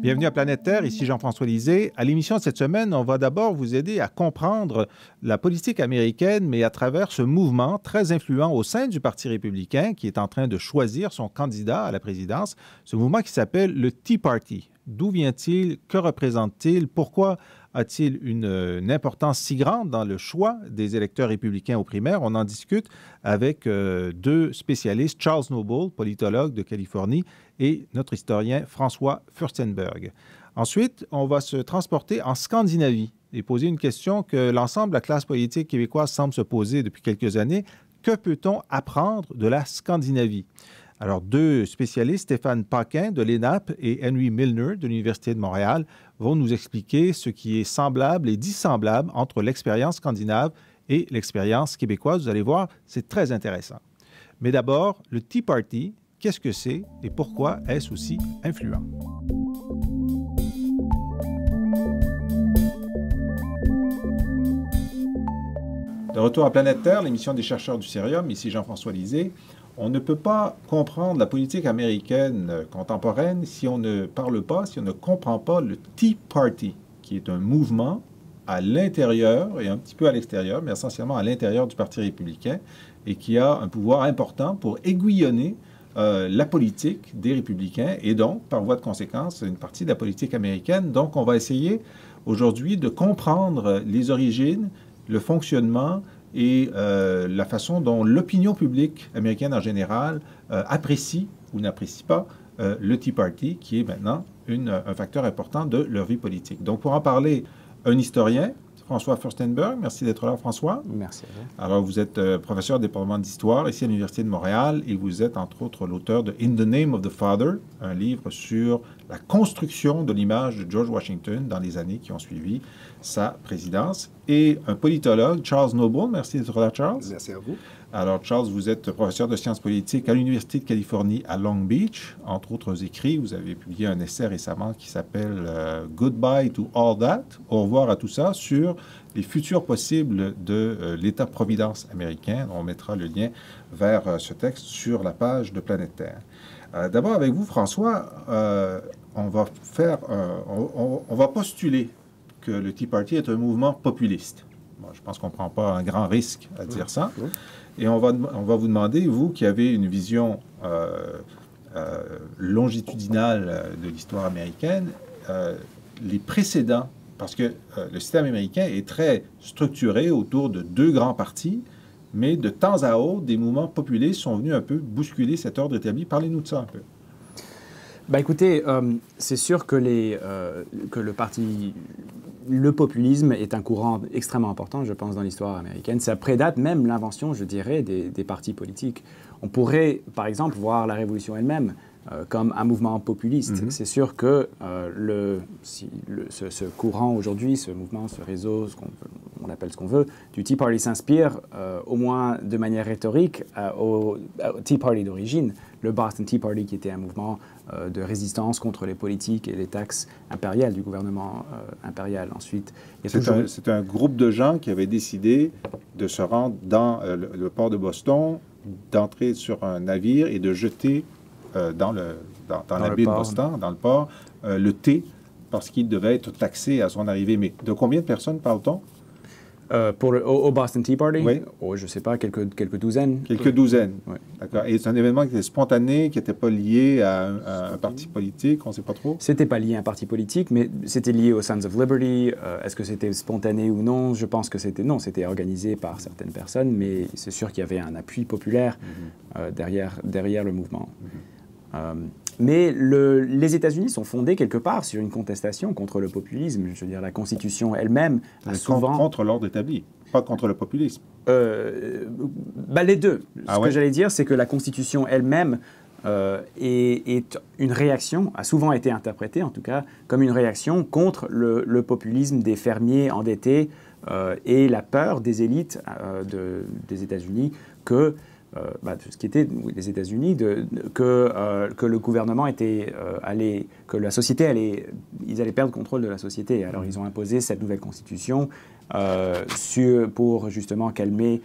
Bienvenue à Planète Terre, ici Jean-François Lisée. À l'émission de cette semaine, on va d'abord vous aider à comprendre la politique américaine, mais à travers ce mouvement très influent au sein du Parti républicain qui est en train de choisir son candidat à la présidence, ce mouvement qui s'appelle le Tea Party. D'où vient-il? Que représente-t-il? Pourquoi a-t-il une importance si grande dans le choix des électeurs républicains aux primaires? On en discute avec deux spécialistes, Charles Noble, politologue de Californie, et notre historien François Furstenberg. Ensuite, on va se transporter en Scandinavie et poser une question que l'ensemble de la classe politique québécoise semble se poser depuis quelques années. Que peut-on apprendre de la Scandinavie? Alors, deux spécialistes, Stéphane Paquin de l'ENAP et Henry Milner de l'Université de Montréal, vont nous expliquer ce qui est semblable et dissemblable entre l'expérience scandinave et l'expérience québécoise. Vous allez voir, c'est très intéressant. Mais d'abord, le Tea Party, qu'est-ce que c'est et pourquoi est-ce aussi influent? De retour à Planète Terre, l'émission des chercheurs du Cérium, ici Jean-François Lisée. On ne peut pas comprendre la politique américaine contemporaine si on ne parle pas, si on ne comprend pas le Tea Party, qui est un mouvement à l'intérieur et un petit peu à l'extérieur, mais essentiellement à l'intérieur du Parti républicain, et qui a un pouvoir important pour aiguillonner la politique des républicains et donc, par voie de conséquence, une partie de la politique américaine. Donc, on va essayer aujourd'hui de comprendre les origines, le fonctionnement et la façon dont l'opinion publique américaine en général apprécie ou n'apprécie pas le Tea Party, qui est maintenant un facteur important de leur vie politique. Donc, pour en parler, un historien, François Furstenberg. Merci d'être là, François. Merci à vous. Alors, vous êtes professeur au département d'histoire ici à l'Université de Montréal et vous êtes, entre autres, l'auteur de In the Name of the Father, un livre sur la construction de l'image de George Washington dans les années qui ont suivi sa présidence. Et un politologue, Charles Noble. Merci d'être là, Charles. Merci à vous. Alors, Charles, vous êtes professeur de sciences politiques à l'Université de Californie à Long Beach. Entre autres écrits, vous avez publié un essai récemment qui s'appelle Goodbye to All That, au revoir à tout ça, sur les futurs possibles de l'État-providence américain. On mettra le lien vers ce texte sur la page de Planète Terre. D'abord, avec vous, François, on va postuler que le Tea Party est un mouvement populiste. Bon, je pense qu'on ne prend pas un grand risque à dire ça. Et on va vous demander, vous qui avez une vision longitudinale de l'histoire américaine, les précédents, parce que le système américain est très structuré autour de deux grands partis, mais de temps à autre, des mouvements populistes sont venus un peu bousculer cet ordre établi. Parlez-nous de ça un peu. Ben écoutez, c'est sûr que le populisme est un courant extrêmement important, je pense, dans l'histoire américaine. Ça prédate même l'invention, je dirais, des partis politiques. On pourrait, par exemple, voir la Révolution elle-même comme un mouvement populiste. C'est sûr que ce courant aujourd'hui, ce mouvement, ce réseau, on appelle ce qu'on veut, du Tea Party s'inspire, au moins de manière rhétorique, au Tea Party d'origine, le Boston Tea Party qui était un mouvement de résistance contre les politiques et les taxes impériales du gouvernement impérial. Ensuite, c'est un groupe de gens qui avaient décidé de se rendre dans le port de Boston, d'entrer sur un navire et de jeter dans la baie de Boston, dans le port, le thé, parce qu'il devait être taxé à son arrivée. Mais de combien de personnes parle-t-on? Au Boston Tea Party? Oui. Oh, je ne sais pas, quelques douzaines. Quelques douzaines. Oui. D'accord. Et c'est un événement qui était spontané, qui n'était pas lié à un parti politique, on ne sait pas trop? C'était pas lié à un parti politique, mais c'était lié aux Sons of Liberty. Est-ce que c'était spontané ou non? Je pense que c'était organisé par certaines personnes, mais c'est sûr qu'il y avait un appui populaire derrière le mouvement. Mais les États-Unis sont fondés quelque part sur une contestation contre le populisme. Je veux dire, la Constitution elle-même a souvent... Contre l'ordre établi, pas contre le populisme. Les deux. Ce que j'allais dire, c'est que la Constitution elle-même est une réaction, a souvent été interprétée en tout cas, comme une réaction contre le populisme des fermiers endettés et la peur des élites des États-Unis que de ce qui était les États-Unis, que le gouvernement que la société ils allaient perdre le contrôle de la société. Alors ils ont imposé cette nouvelle constitution pour justement calmer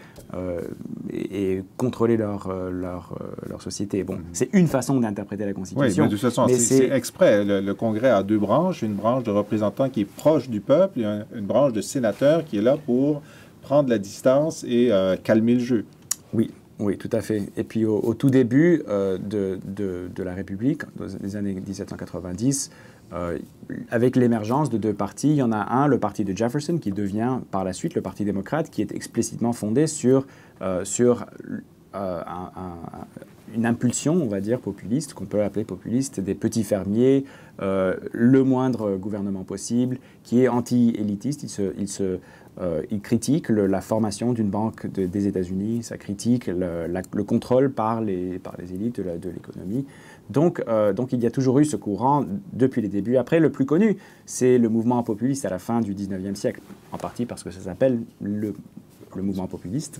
et contrôler leur société. Bon, c'est une façon d'interpréter la constitution. Oui, mais de toute façon, c'est exprès. Le Congrès a deux branches, une branche de représentants qui est proche du peuple et une branche de sénateurs qui est là pour prendre la distance et calmer le jeu. Oui, tout à fait. Et puis au tout début de la République, dans les années 1790, avec l'émergence de deux partis, il y en a un, le parti de Jefferson, qui devient par la suite le Parti démocrate, qui est explicitement fondé sur une impulsion, on va dire, populiste, qu'on peut appeler populiste, des petits fermiers, le moindre gouvernement possible, qui est anti-élitiste. Il critique la formation d'une banque des États-Unis, ça critique le contrôle par les élites de l'économie. Donc il y a toujours eu ce courant depuis les débuts. Après, le plus connu, c'est le mouvement populiste à la fin du 19e siècle, en partie parce que ça s'appelle le mouvement populiste.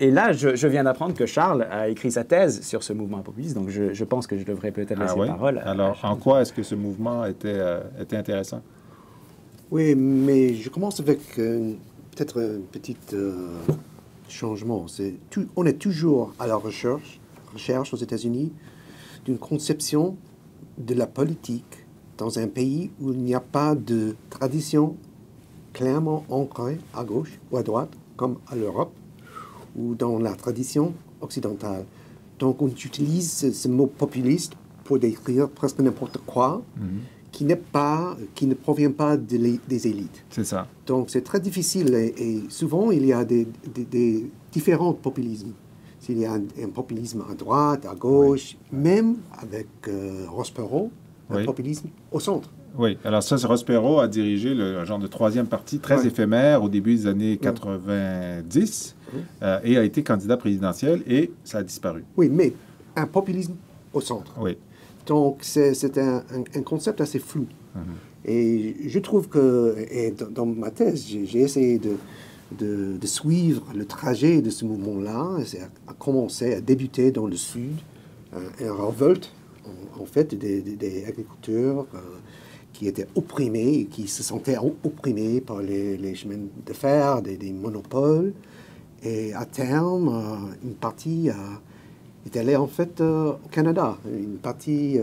Et là, je viens d'apprendre que Charles a écrit sa thèse sur ce mouvement populiste, donc je pense que je devrais peut-être laisser la parole. Alors, en quoi est-ce que ce mouvement était intéressant? Oui, mais je commence avec peut-être un petit changement. On est toujours à la recherche aux États-Unis d'une conception de la politique dans un pays où il n'y a pas de tradition clairement ancrée à gauche ou à droite, comme à l'Europe, ou dans la tradition occidentale. Donc on utilise ce mot populiste pour décrire presque n'importe quoi, qui ne provient pas des élites. C'est ça. Donc c'est très difficile et souvent il y a des différents populismes. S'il y a un populisme à droite, à gauche, même avec Ross Perot, un populisme au centre. Oui, alors ça, Ross Perot a dirigé un genre de troisième parti très éphémère au début des années 90 et a été candidat présidentiel et ça a disparu. Oui, mais un populisme au centre. Oui. Donc c'est un concept assez flou. Et je trouve que, dans ma thèse, j'ai essayé de suivre le trajet de ce mouvement-là. C'est a commencé, à débuter dans le sud, une révolte, en fait, des agriculteurs qui étaient opprimés, qui se sentaient opprimés par les chemins de fer, des monopoles. Et à terme, une partie est allée en fait au Canada. Une partie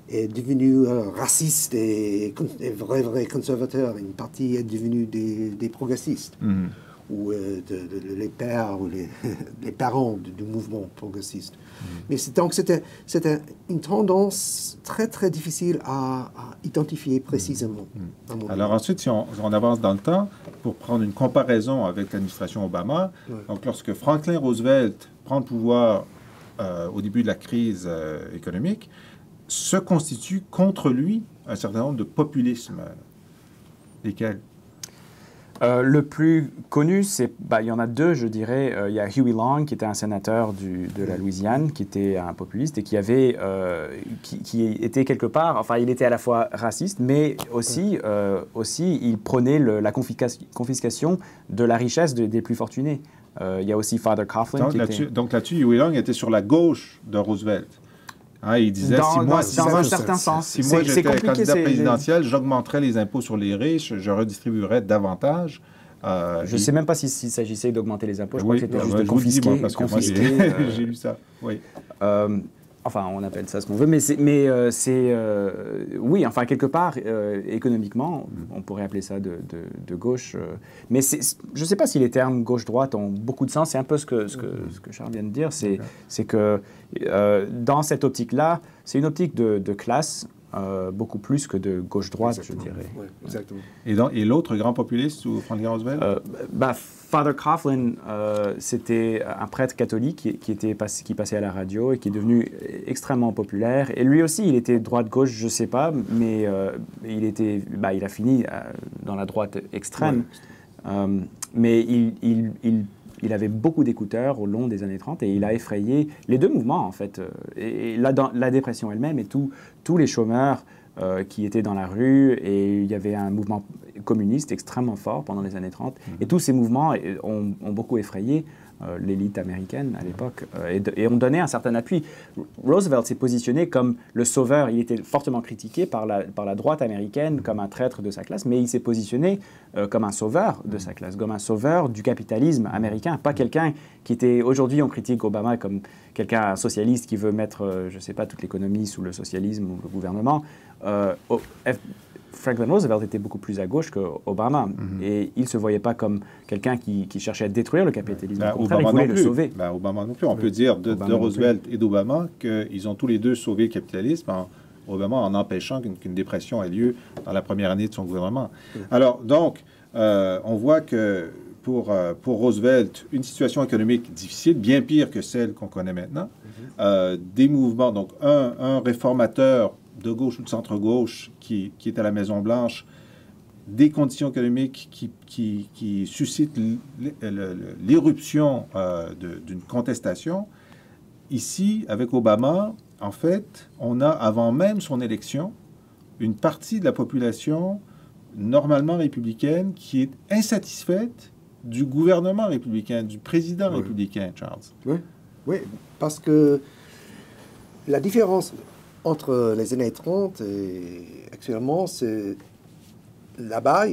est devenue raciste et vrai conservateur. Une partie est devenue des progressistes. Ou les pères ou les parents du mouvement progressiste. Mais donc c'était une tendance très très difficile à identifier précisément. Alors ensuite, si on avance dans le temps, pour prendre une comparaison avec l'administration Obama, donc lorsque Franklin Roosevelt prend le pouvoir au début de la crise économique, se constitue contre lui un certain nombre de populismes. Lesquels? Le plus connu, il y en a deux, je dirais. Il y a Huey Long, qui était un sénateur de la Louisiane, qui était un populiste et qui était quelque part, enfin, il était à la fois raciste, mais aussi il prônait la confiscation de la richesse des plus fortunés. Il y a aussi Father Coughlin. Donc là-dessus, Huey Long était sur la gauche de Roosevelt. Il disait, dans un certain sens. Si moi j'étais candidat présidentiel, j'augmenterais les impôts sur les riches, je redistribuerais davantage. Je ne sais même pas s'il s'agissait d'augmenter les impôts, je crois que c'était juste de confisquer. confisquer. J'ai lu ça, oui. Enfin, on appelle ça ce qu'on veut, oui, enfin, quelque part, économiquement, on pourrait appeler ça de gauche. Mais je ne sais pas si les termes gauche-droite ont beaucoup de sens. C'est un peu ce que Charles vient de dire. C'est que dans cette optique-là, c'est une optique de classe, beaucoup plus que de gauche-droite, je dirais. Oui, exactement. Et l'autre grand populiste sous Franklin Roosevelt? Father Coughlin, c'était un prêtre catholique qui passait à la radio et qui est devenu extrêmement populaire. Et lui aussi, il était droite-gauche, je ne sais pas, mais il a fini dans la droite extrême. Mais il avait beaucoup d'écouteurs au long des années 30 et il a effrayé les deux mouvements, en fait. Et la dépression elle-même et tous les chômeurs qui étaient dans la rue, et il y avait un mouvement communiste extrêmement fort pendant les années 30. Et tous ces mouvements ont beaucoup effrayé l'élite américaine à l'époque, et on donnait un certain appui. Roosevelt s'est positionné comme le sauveur. Il était fortement critiqué par la droite américaine comme un traître de sa classe, mais il s'est positionné comme un sauveur de sa classe, comme un sauveur du capitalisme américain, pas quelqu'un qui était... Aujourd'hui, on critique Obama comme quelqu'un socialiste qui veut mettre, je ne sais pas, toute l'économie sous le socialisme ou le gouvernement. Franklin Roosevelt était beaucoup plus à gauche qu'Obama. Et il ne se voyait pas comme quelqu'un qui cherchait à détruire le capitalisme. Au contraire, il voulait le sauver. Obama non plus. On peut dire de Roosevelt et d'Obama qu'ils ont tous les deux sauvé le capitalisme, Obama en empêchant qu'une dépression ait lieu dans la première année de son gouvernement. Alors, donc, on voit que pour Roosevelt, une situation économique difficile, bien pire que celle qu'on connaît maintenant, des mouvements, donc un réformateur de gauche ou de centre-gauche qui est à la Maison-Blanche, des conditions économiques qui suscitent l'éruption d'une contestation. Ici, avec Obama, en fait, on a, avant même son élection, une partie de la population normalement républicaine qui est insatisfaite du gouvernement républicain, du président républicain, Charles. Oui, parce que la différence entre les années 30 et actuellement, c'est là-bas,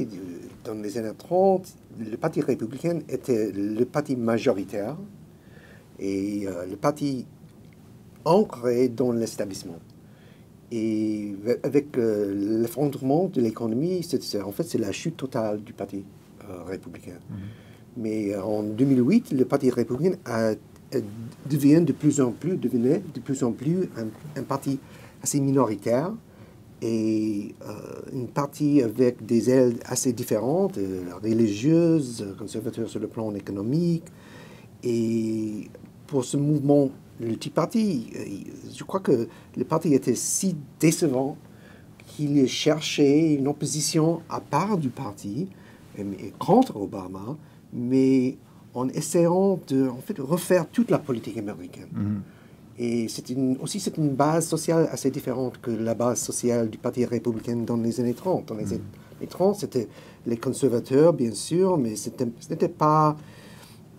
dans les années 30, le Parti républicain était le parti majoritaire et le parti ancré dans l'établissement. Et avec l'effondrement de l'économie, en fait, c'est la chute totale du Parti républicain. Mais en 2008, le Parti républicain devenait de plus en plus un parti assez minoritaire et une partie avec des ailes assez différentes, religieuses, conservateurs sur le plan économique. Et pour ce mouvement, le Tea Party, je crois que le parti était si décevant qu'il cherchait une opposition à part du parti, et contre Obama, mais en essayant de refaire toute la politique américaine. Et c'est une base sociale assez différente que la base sociale du Parti républicain dans les années 30. Dans les années 30, c'était les conservateurs, bien sûr, mais ce n'était pas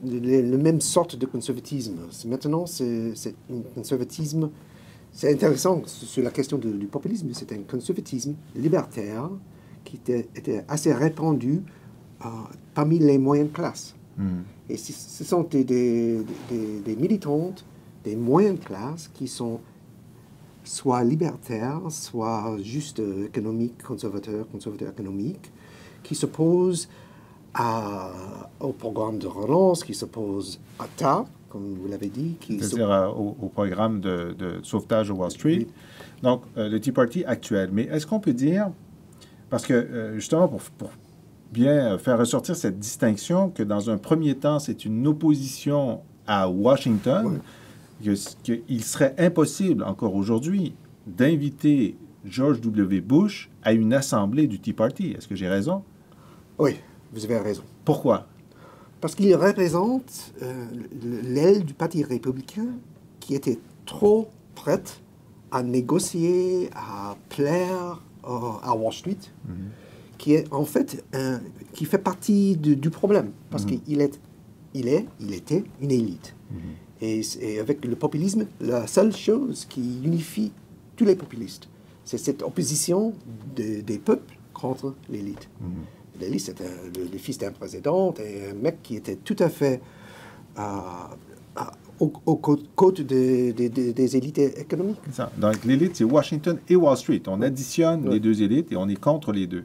le même sorte de conservatisme. Maintenant, c'est un conservatisme... C'est intéressant sur la question du populisme, c'est un conservatisme libertaire qui était assez répandu parmi les moyennes classes. Et ce sont des militantes des moyennes classes qui sont soit libertaires, soit juste économiques, conservateurs économiques, qui s'opposent au programme de relance, qui s'opposent à TAP, comme vous l'avez dit. C'est-à-dire au programme de sauvetage de Wall Street. Donc, le Tea Party actuel. Mais est-ce qu'on peut dire, parce que justement pour bien faire ressortir cette distinction, que dans un premier temps, c'est une opposition à Washington, qu'il serait impossible, encore aujourd'hui, d'inviter George W. Bush à une assemblée du Tea Party. Est-ce que j'ai raison? Oui, vous avez raison. Pourquoi? Parce qu'il représente l'aile du Parti républicain qui était trop prête à négocier, à plaire à Wall Street, qui est en fait qui fait partie du problème, parce qu'il était une élite. Et avec le populisme, la seule chose qui unifie tous les populistes, c'est cette opposition des peuples contre l'élite. L'élite, c'était le fils d'un président et un mec qui était tout à fait aux côtes des élites économiques. Ça. Donc, l'élite, c'est Washington et Wall Street. On additionne les deux élites et on est contre les deux.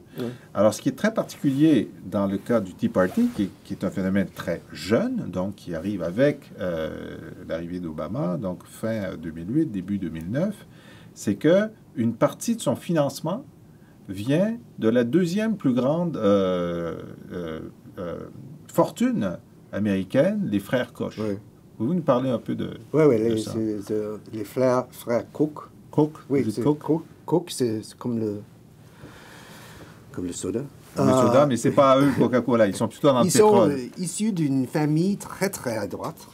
Alors, ce qui est très particulier dans le cas du Tea Party, qui est un phénomène très jeune, donc qui arrive avec l'arrivée d'Obama, donc fin 2008, début 2009, c'est qu'une partie de son financement vient de la deuxième plus grande fortune américaine, les frères Koch. Pouvez-vous nous parler un peu de ça? Les frères Koch. Koch? Oui, Koch, c'est comme le soda. Le soda, mais c'est pas à eux Coca-Cola. Ils sont plutôt dans le pétrole. Ils sont issus d'une famille très, très à droite.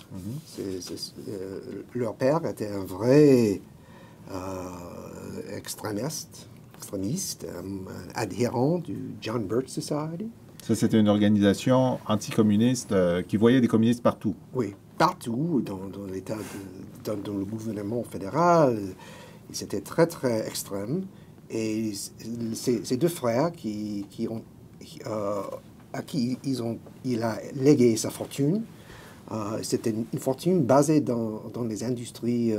Leur père était un vrai extrémiste, adhérent du John Birch Society. Ça, c'était une organisation anticommuniste qui voyait des communistes partout. Oui, partout dans l'État, dans le gouvernement fédéral. C'était très, très extrême. Et ces deux frères à qui il a légué sa fortune, c'était une fortune basée dans les industries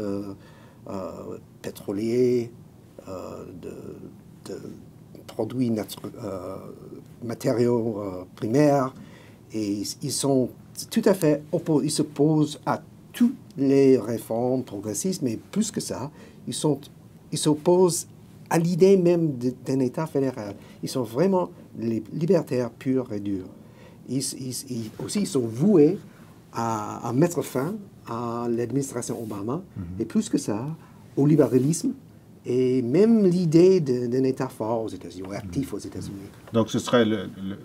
pétrolières, de produits matériaux primaires. Et ils sont tout à fait opposés. Ils s'opposent à toutes les réformes progressistes, mais plus que ça, ils s'opposent à l'idée même d'un État fédéral. Ils sont vraiment les libertaires purs et durs. Ils sont voués à mettre fin à l'administration Obama, et plus que ça, au libéralisme, et même l'idée d'un État fort aux États-Unis, ou actif aux États-Unis. Donc, ce serait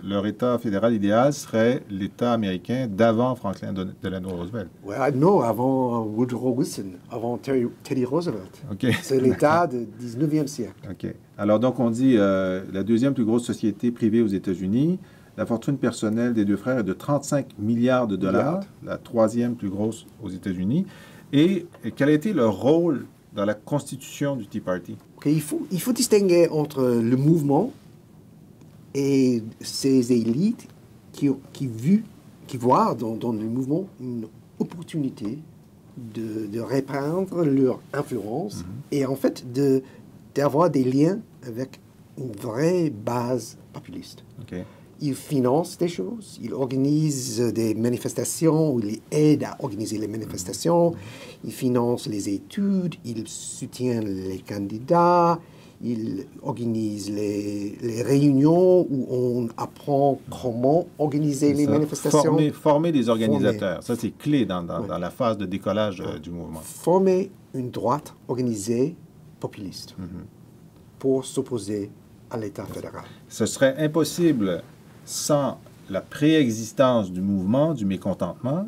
leur État fédéral idéal serait l'État américain d'avant Franklin Delano Roosevelt. Ouais, non, avant Woodrow Wilson, avant Teddy Roosevelt. Okay. C'est l'État du 19e siècle. OK. Alors, donc, on dit la deuxième plus grosse société privée aux États-Unis. La fortune personnelle des deux frères est de 35 milliards de dollars, la troisième plus grosse aux États-Unis. Et quel a été leur rôle dans la constitution du Tea Party? Okay, il faut distinguer entre le mouvement et ces élites qui voient dans le mouvement une opportunité de répandre leur influence et en fait d'avoir des liens avec une vraie base populiste. Okay. Ils financent des choses, ils organisent des manifestations, ils aident à organiser les manifestations, ils financent les études, ils soutiennent les candidats, ils organisent les réunions où on apprend comment organiser les manifestations. Former des organisateurs, ça c'est clé dans la phase de décollage du mouvement. Former une droite organisée populiste pour s'opposer à l'État fédéral. Ce serait impossible sans la préexistence du mouvement, du mécontentement,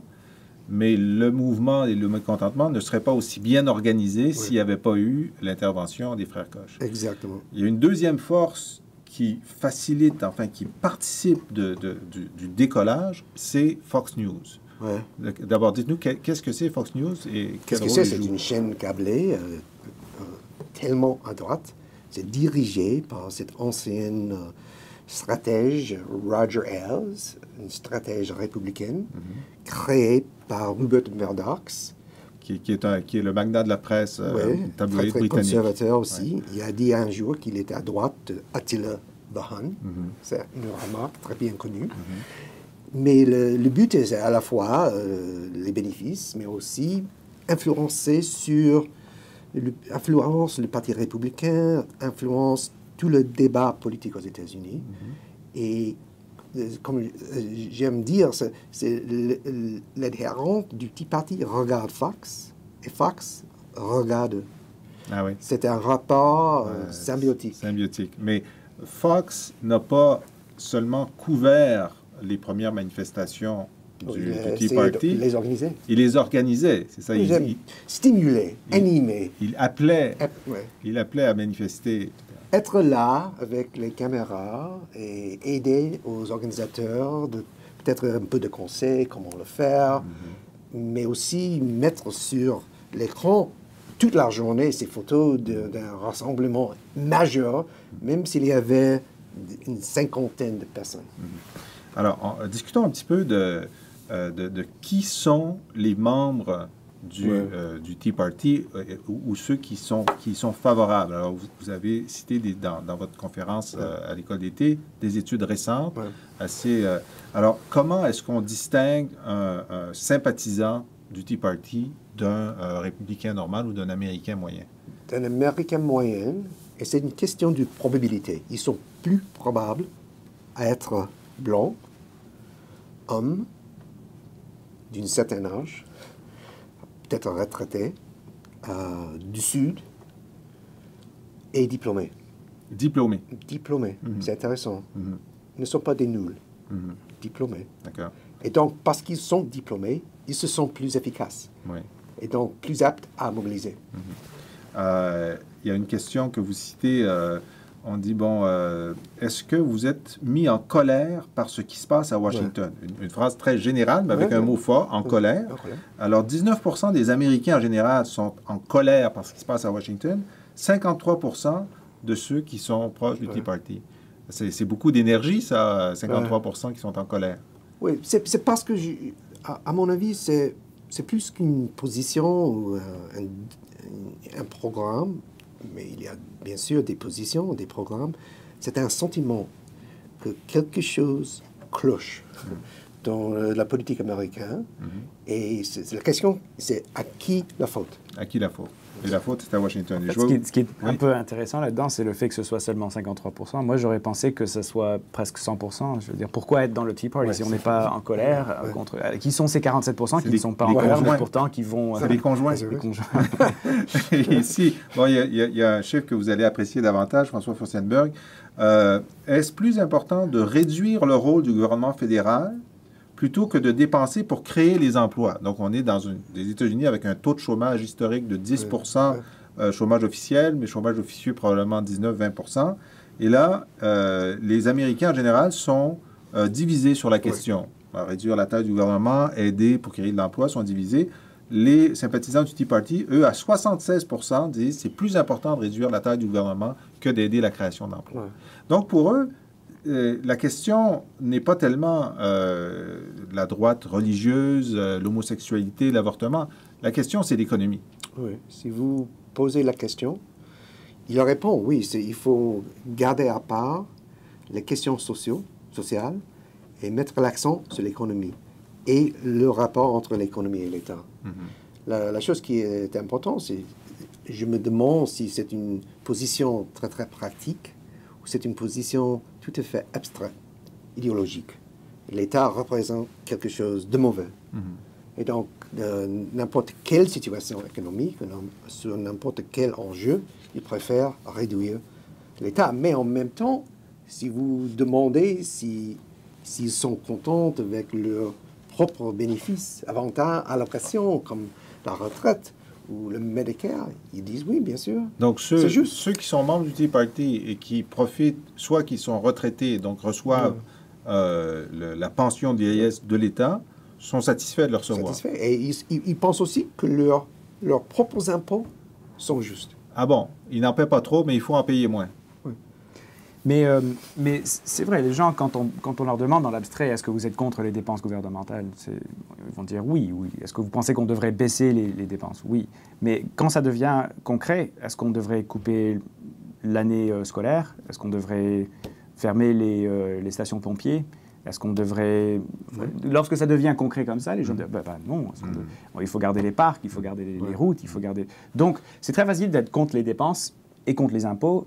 mais le mouvement et le mécontentement ne seraient pas aussi bien organisés s'il n'y avait pas eu l'intervention des frères Koch. Exactement. Il y a une deuxième force qui facilite, enfin qui participe du décollage, c'est Fox News. Ouais. D'abord, dites-nous, qu'est-ce que c'est Fox News et qu'est-ce que c'est? C'est une chaîne câblée tellement à droite. C'est dirigé par cette ancienne stratège Roger Ailes, une stratège républicaine, créée par Rupert Murdoch. Qui est le magnat de la presse tabloïd très britannique. Conservateur aussi. Ouais. Il a dit un jour qu'il était à droite d'Attila Bahan. C'est une remarque très bien connue. Mais le but est à la fois les bénéfices, mais aussi influence le Parti républicain, influence tout le débat politique aux États-Unis. Et comme j'aime dire, c'est l'adhérent du Tea Party regarde Fox, et Fox regarde. Ah oui. C'est un rapport symbiotique. Symbiotique. Mais Fox n'a pas seulement couvert les premières manifestations du Tea Party. Les organiser. Il les organisait, c'est ça. Stimuler, animer. Il appelait à manifester. Être là avec les caméras et aider aux organisateurs de peut-être un peu de conseils, comment le faire, mais aussi mettre sur l'écran toute la journée ces photos d'un rassemblement majeur, même s'il y avait une cinquantaine de personnes. Alors, discutons un petit peu de qui sont les membres du Tea Party ou ceux qui sont favorables. Alors, vous avez cité dans votre conférence à l'école d'été des études récentes assez... alors, comment est-ce qu'on distingue un sympathisant du Tea Party d'un républicain normal ou d'un Américain moyen? D'un Américain moyen, et c'est une question de probabilité. Ils sont plus probables à être blancs, hommes, d'un certain âge, peut-être retraités, du Sud, et diplômés. Diplômés. C'est intéressant. Ils ne sont pas des nuls. Diplômés. D'accord. Et donc, parce qu'ils sont diplômés, ils se sont plus efficaces. Oui. Et donc, plus aptes à mobiliser. Il y a une question que vous citez On dit, bon, est-ce que vous êtes mis en colère par ce qui se passe à Washington? Une phrase très générale, mais avec un mot fort, en colère. Alors, 19% des Américains en général sont en colère par ce qui se passe à Washington, 53% de ceux qui sont proches du Tea Party. C'est beaucoup d'énergie, ça, 53% qui sont en colère. Oui, c'est parce que, à mon avis, c'est plus qu'une position ou un programme, mais il y a bien sûr des positions, des programmes. C'est un sentiment que quelque chose cloche dans la politique américaine. Et la question, c'est à qui la faute? À qui la faute? Et la faute, c'est à Washington. En fait, ce qui est un peu intéressant là-dedans, c'est le fait que ce soit seulement 53%. Moi, j'aurais pensé que ce soit presque 100%. Je veux dire, pourquoi être dans le Tea Party si on n'est pas en colère contre... Qui sont ces 47% qui ne sont pas en colère, mais pourtant qui vont... C'est les conjoints. Les conjoints. Et ici, bon, il y a un chiffre que vous allez apprécier davantage, François Furstenberg. Est-ce plus important de réduire le rôle du gouvernement fédéral plutôt que de dépenser pour créer les emplois? Donc, on est dans des États-Unis avec un taux de chômage historique de 10%, chômage officiel, mais chômage officieux probablement 19-20%. Et là, les Américains en général sont divisés sur la question. Réduire la taille du gouvernement, aider pour créer de l'emploi, sont divisés. Les sympathisants du Tea Party, eux, à 76%, disent que c'est plus important de réduire la taille du gouvernement que d'aider la création d'emplois. Donc, pour eux, la question n'est pas tellement la droite religieuse, l'homosexualité, l'avortement. La question, c'est l'économie. Oui. Si vous posez la question, il répond oui, il faut garder à part les questions sociales et mettre l'accent sur l'économie et le rapport entre l'économie et l'État. La chose qui est importante, c'est je me demande si c'est une position très, très pratique ou c'est une position tout à fait abstraite, idéologique. L'État représente quelque chose de mauvais. Et donc, n'importe quelle situation économique, sur n'importe quel enjeu, ils préfèrent réduire l'État. Mais en même temps, si vous demandez s'ils sont contents avec leurs propres bénéfices, avantages, allocations, comme la retraite ou le Medicare, ils disent oui, bien sûr. Donc, ceux qui sont membres du Tea Party et qui profitent, soit qui sont retraités, donc reçoivent la pension de vieillesse de l'État, sont satisfaits de le recevoir. Satisfaits. Et ils pensent aussi que leurs propres impôts sont justes. Ah bon, ils n'en paient pas trop, mais il faut en payer moins. Oui. Mais c'est vrai, les gens, quand on leur demande dans l'abstrait, est-ce que vous êtes contre les dépenses gouvernementales, ils vont dire oui. Est-ce que vous pensez qu'on devrait baisser les dépenses? Oui. Mais quand ça devient concret, est-ce qu'on devrait couper l'année scolaire? Est-ce qu'on devrait fermer les stations pompiers? Est-ce qu'on devrait... Lorsque ça devient concret comme ça, les gens disent non, il faut garder les parcs, il faut garder les routes, il faut garder... Donc, c'est très facile d'être contre les dépenses et contre les impôts,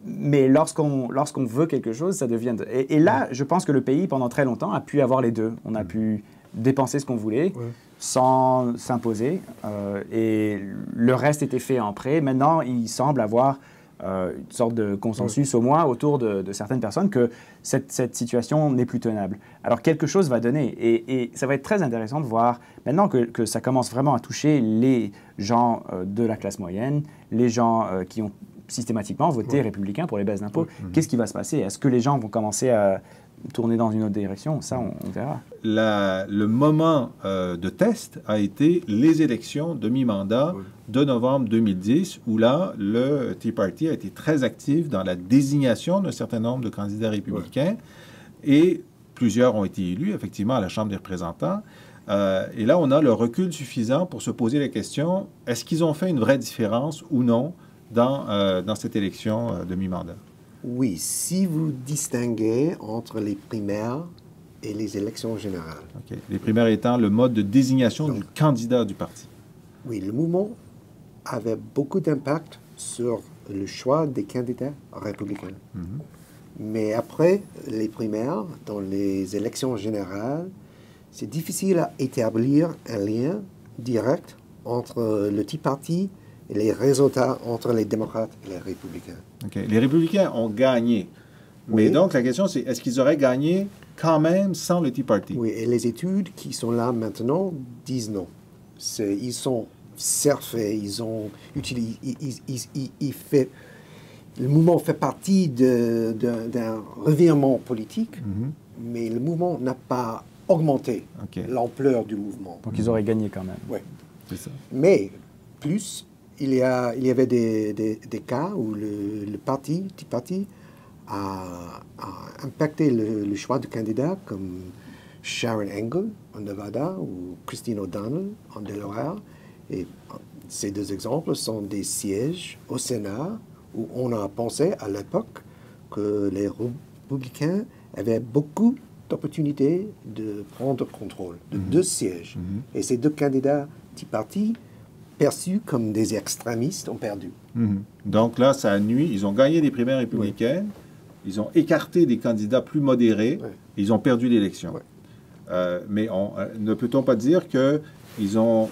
mais lorsqu'on veut quelque chose, ça devient... Et là, je pense que le pays, pendant très longtemps, a pu avoir les deux. On a pu dépenser ce qu'on voulait sans s'imposer, et le reste était fait en prêt. Maintenant, il semble avoir... une sorte de consensus au moins autour de certaines personnes que cette situation n'est plus tenable. Alors quelque chose va donner et ça va être très intéressant de voir maintenant que ça commence vraiment à toucher les gens de la classe moyenne, les gens qui ont systématiquement voté républicain pour les baisses d'impôts. Qu'est-ce qui va se passer? Est-ce que les gens vont commencer à tourner dans une autre direction? Ça, on verra. Le moment de test a été les élections de mi-mandat de novembre 2010, où là, le Tea Party a été très actif dans la désignation d'un certain nombre de candidats républicains, et plusieurs ont été élus, effectivement, à la Chambre des représentants. Et là, on a le recul suffisant pour se poser la question, est-ce qu'ils ont fait une vraie différence ou non dans cette élection de mi-mandat? Oui, si vous distinguez entre les primaires et les élections générales. Okay. Les primaires étant le mode de désignation du candidat du parti. Oui, le mouvement avait beaucoup d'impact sur le choix des candidats républicains. Mais après les primaires, dans les élections générales, c'est difficile à établir un lien direct entre le Tea Party et les résultats entre les démocrates et les républicains. Okay. Les républicains ont gagné. Mais donc, la question, c'est est-ce qu'ils auraient gagné quand même sans le Tea Party? Oui, et les études qui sont là maintenant disent non. Ils sont surfés, ils ont utilisé... le mouvement fait partie d'un revirement politique, mais le mouvement n'a pas augmenté l'ampleur du mouvement. Donc ils auraient gagné quand même. Oui. C'est ça. Mais plus, il y avait des cas où le Tea Party a impacté le choix de candidats comme Sharon Engel en Nevada ou Christine O'Donnell en Delaware. Et ces deux exemples sont des sièges au Sénat où on a pensé à l'époque que les républicains avaient beaucoup d'opportunités de prendre contrôle de deux sièges. Et ces deux candidats Tea Party, perçus comme des extrémistes, ont perdu. Donc là, ça a nuit. Ils ont gagné des primaires républicaines, ils ont écarté des candidats plus modérés, et ils ont perdu l'élection. Mais ne peut-on pas dire qu'ils ont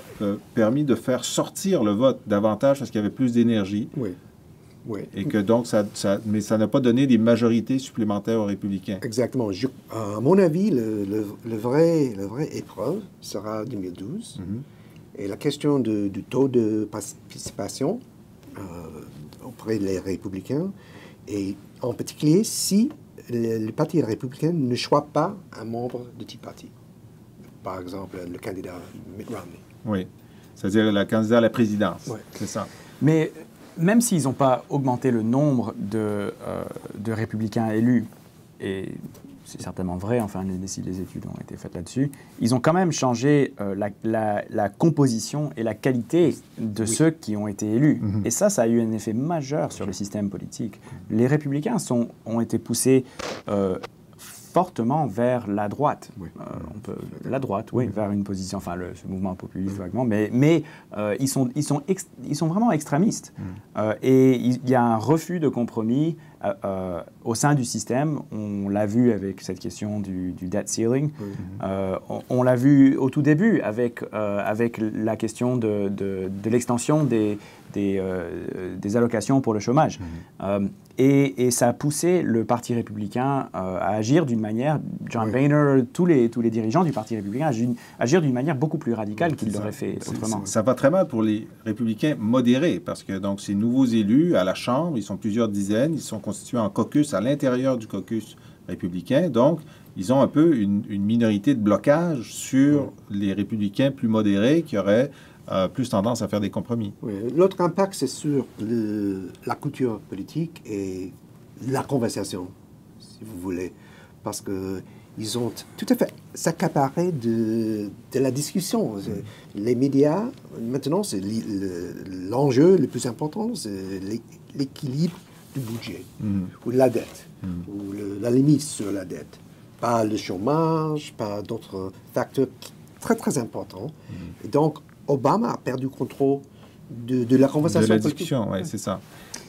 permis de faire sortir le vote davantage parce qu'il y avait plus d'énergie? Oui. Et que donc, mais ça n'a pas donné des majorités supplémentaires aux républicains. Exactement. À mon avis, le vrai épreuve sera 2012. Et la question du taux de participation auprès des républicains, et en particulier si le Parti républicain ne choisit pas un membre de Tea Party. Par exemple, le candidat Mitt Romney. Oui, c'est-à-dire le candidat à la présidence. C'est ça. Mais même s'ils n'ont pas augmenté le nombre de républicains élus, et c'est certainement vrai, enfin, si les études ont été faites là-dessus, ils ont quand même changé la composition et la qualité de ceux qui ont été élus. Et ça a eu un effet majeur sur le système politique. Les républicains ont été poussés fortement vers la droite. La droite, vers une position, enfin, ce mouvement populiste vaguement, mais ils sont vraiment extrémistes. Et il y a un refus de compromis au sein du système. On l'a vu avec cette question du debt ceiling. On l'a vu au tout début avec la question de l'extension des allocations pour le chômage. Et ça a poussé le Parti républicain à agir d'une manière, John Boehner, tous les dirigeants du Parti républicain agir d'une manière beaucoup plus radicale qu'ils l'auraient fait autrement. Ça va très mal pour les républicains modérés, parce que donc ces nouveaux élus à la Chambre, ils sont plusieurs dizaines, ils sont constitués en caucus à l'intérieur du caucus républicain, donc ils ont un peu une minorité de blocage sur les républicains plus modérés qui auraient plus tendance à faire des compromis. L'autre impact, c'est sur la culture politique et la conversation, si vous voulez, parce qu'ils ont tout à fait s'accaparé de la discussion. Les médias, maintenant, c'est l'enjeu le plus important, c'est l'équilibre du budget, ou de la dette, ou la limite sur la dette. Pas le chômage, pas d'autres facteurs très, très importants. Et donc, Obama a perdu contrôle de la conversation politique. De la discussion, oui, c'est ça.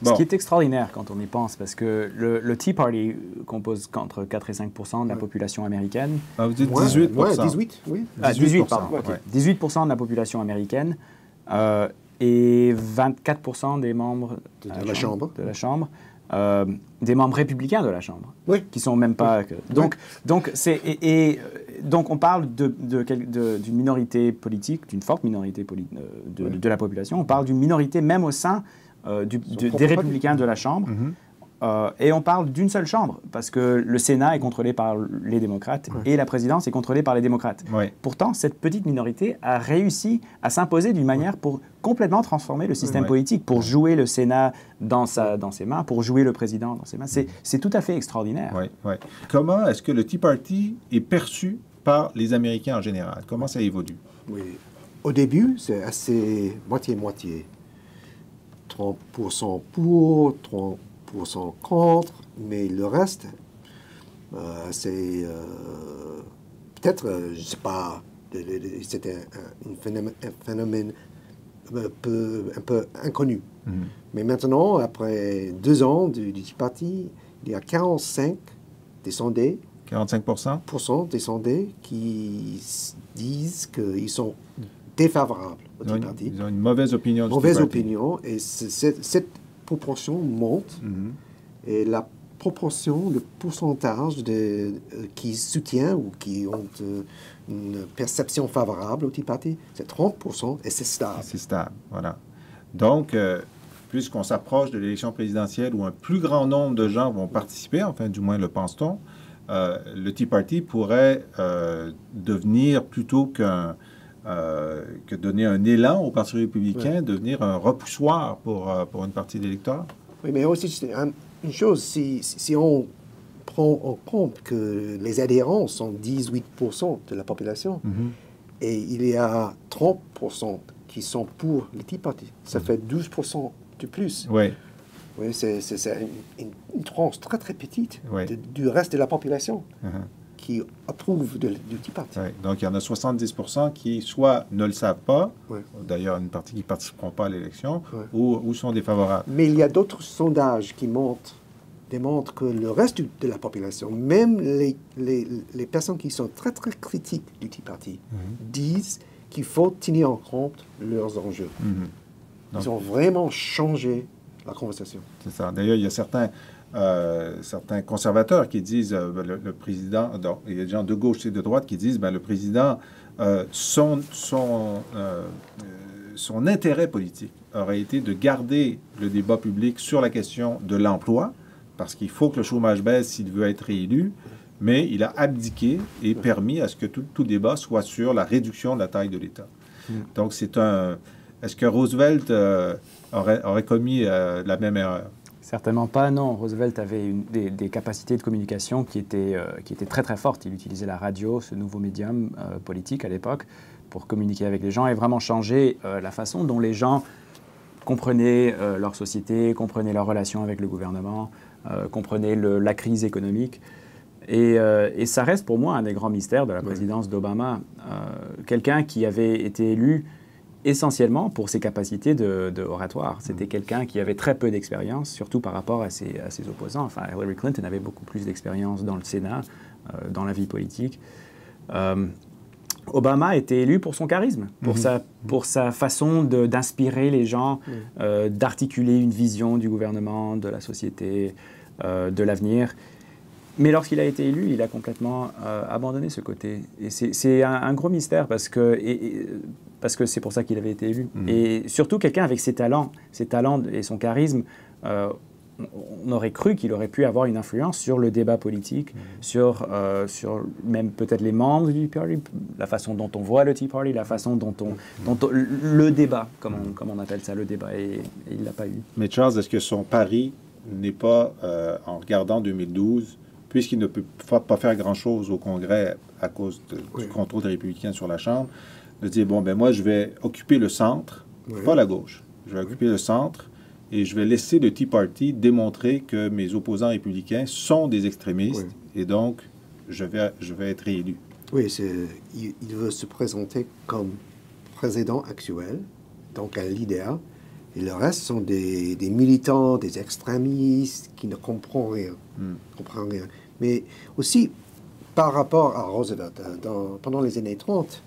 Bon. Ce qui est extraordinaire quand on y pense, parce que le Tea Party compose entre 4 et 5% de la population américaine. Ah, vous dites 18%? Oui, 18, oui. 18, pardon. Okay. 18% de la population américaine et 24% des membres de la Chambre. Des membres républicains de la Chambre, qui sont même pas... Donc on parle d'une minorité politique, d'une forte minorité de la population. On parle d'une minorité même au sein des républicains de la Chambre. Et on parle d'une seule chambre, parce que le Sénat est contrôlé par les démocrates et la présidence est contrôlée par les démocrates. Pourtant, cette petite minorité a réussi à s'imposer d'une manière pour complètement transformer le système politique, pour jouer le Sénat dans ses mains, pour jouer le président dans ses mains. C'est tout à fait extraordinaire. Comment est-ce que le Tea Party est perçu par les Américains en général? Comment ça évolue? Au début, c'est assez moitié-moitié. 30% pour, 30% contre, mais le reste, c'est peut-être, je ne sais pas, c'était un phénomène un peu inconnu. Mais maintenant, après 2 ans du Tea Party, il y a 45% des sondés des sondés qui disent qu'ils sont défavorables au Tea Party. Ils ont une mauvaise opinion du Tea Party. Mauvaise opinion, et cette proportion monte, et la proportion, le pourcentage qui soutient ou qui ont une perception favorable au Tea Party, c'est 30%, et c'est stable. C'est stable, voilà. Donc, puisqu'on s'approche de l'élection présidentielle où un plus grand nombre de gens vont participer, enfin du moins le pense-t-on, le Tea Party pourrait devenir, plutôt que donner un élan au Parti républicain, devenir un repoussoir pour une partie des électeurs. Oui, mais aussi, c'est une chose, si on prend en compte que les adhérents sont 18% de la population, et il y a 30% qui sont pour le Tea Party, ça fait 12% de plus. Oui. Oui, c'est une tranche très, très petite du reste de la population qui approuve du Tea Party. Oui. Donc, il y en a 70% qui soit ne le savent pas, d'ailleurs une partie qui ne participeront pas à l'élection, ou sont défavorables. Mais il y a d'autres sondages qui démontrent que le reste de la population, même les personnes qui sont très, très critiques du Tea Party, disent qu'il faut tenir en compte leurs enjeux. Donc, ils ont vraiment changé la conversation. C'est ça. D'ailleurs, il y a certains conservateurs qui disent, le président, il y a des gens de gauche et de droite qui disent, le président, son intérêt politique aurait été de garder le débat public sur la question de l'emploi, parce qu'il faut que le chômage baisse s'il veut être réélu, mais il a abdiqué et permis à ce que tout débat soit sur la réduction de la taille de l'État. Donc, est-ce que Roosevelt aurait commis la même erreur? Certainement pas, non. Roosevelt avait des capacités de communication qui étaient très très fortes. Il utilisait la radio, ce nouveau médium politique à l'époque, pour communiquer avec les gens et vraiment changer la façon dont les gens comprenaient leur société, comprenaient leurs relations avec le gouvernement, comprenaient la crise économique. Et ça reste pour moi un des grands mystères de la présidence d'Obama. Quelqu'un qui avait été élu essentiellement pour ses capacités de oratoire. C'était quelqu'un qui avait très peu d'expérience, surtout par rapport à ses opposants. Enfin, Hillary Clinton avait beaucoup plus d'expérience dans le Sénat, dans la vie politique. Obama a été élu pour son charisme, pour sa façon d'inspirer les gens, d'articuler une vision du gouvernement, de la société, de l'avenir. Mais lorsqu'il a été élu, il a complètement abandonné ce côté. Et c'est un gros mystère parce que c'est pour ça qu'il avait été élu. Et surtout quelqu'un avec ses talents et son charisme, on aurait cru qu'il aurait pu avoir une influence sur le débat politique, sur même peut-être les membres du Tea Party, la façon dont on voit le Tea Party, la façon dont le débat, comme on appelle ça, le débat, et il ne l'a pas eu. Mais Charles, est-ce que son pari n'est pas, en regardant 2012, puisqu'il ne peut pas faire grand-chose au Congrès à cause du contrôle des républicains sur la Chambre, de dire, moi, je vais occuper le centre, pas la gauche. Je vais occuper le centre et je vais laisser le Tea Party démontrer que mes opposants républicains sont des extrémistes et donc, je vais être réélu. Oui, il veut se présenter comme président actuel, donc un leader, et le reste sont des militants, des extrémistes qui ne comprennent rien. Mais aussi, par rapport à Roosevelt, pendant les années 30,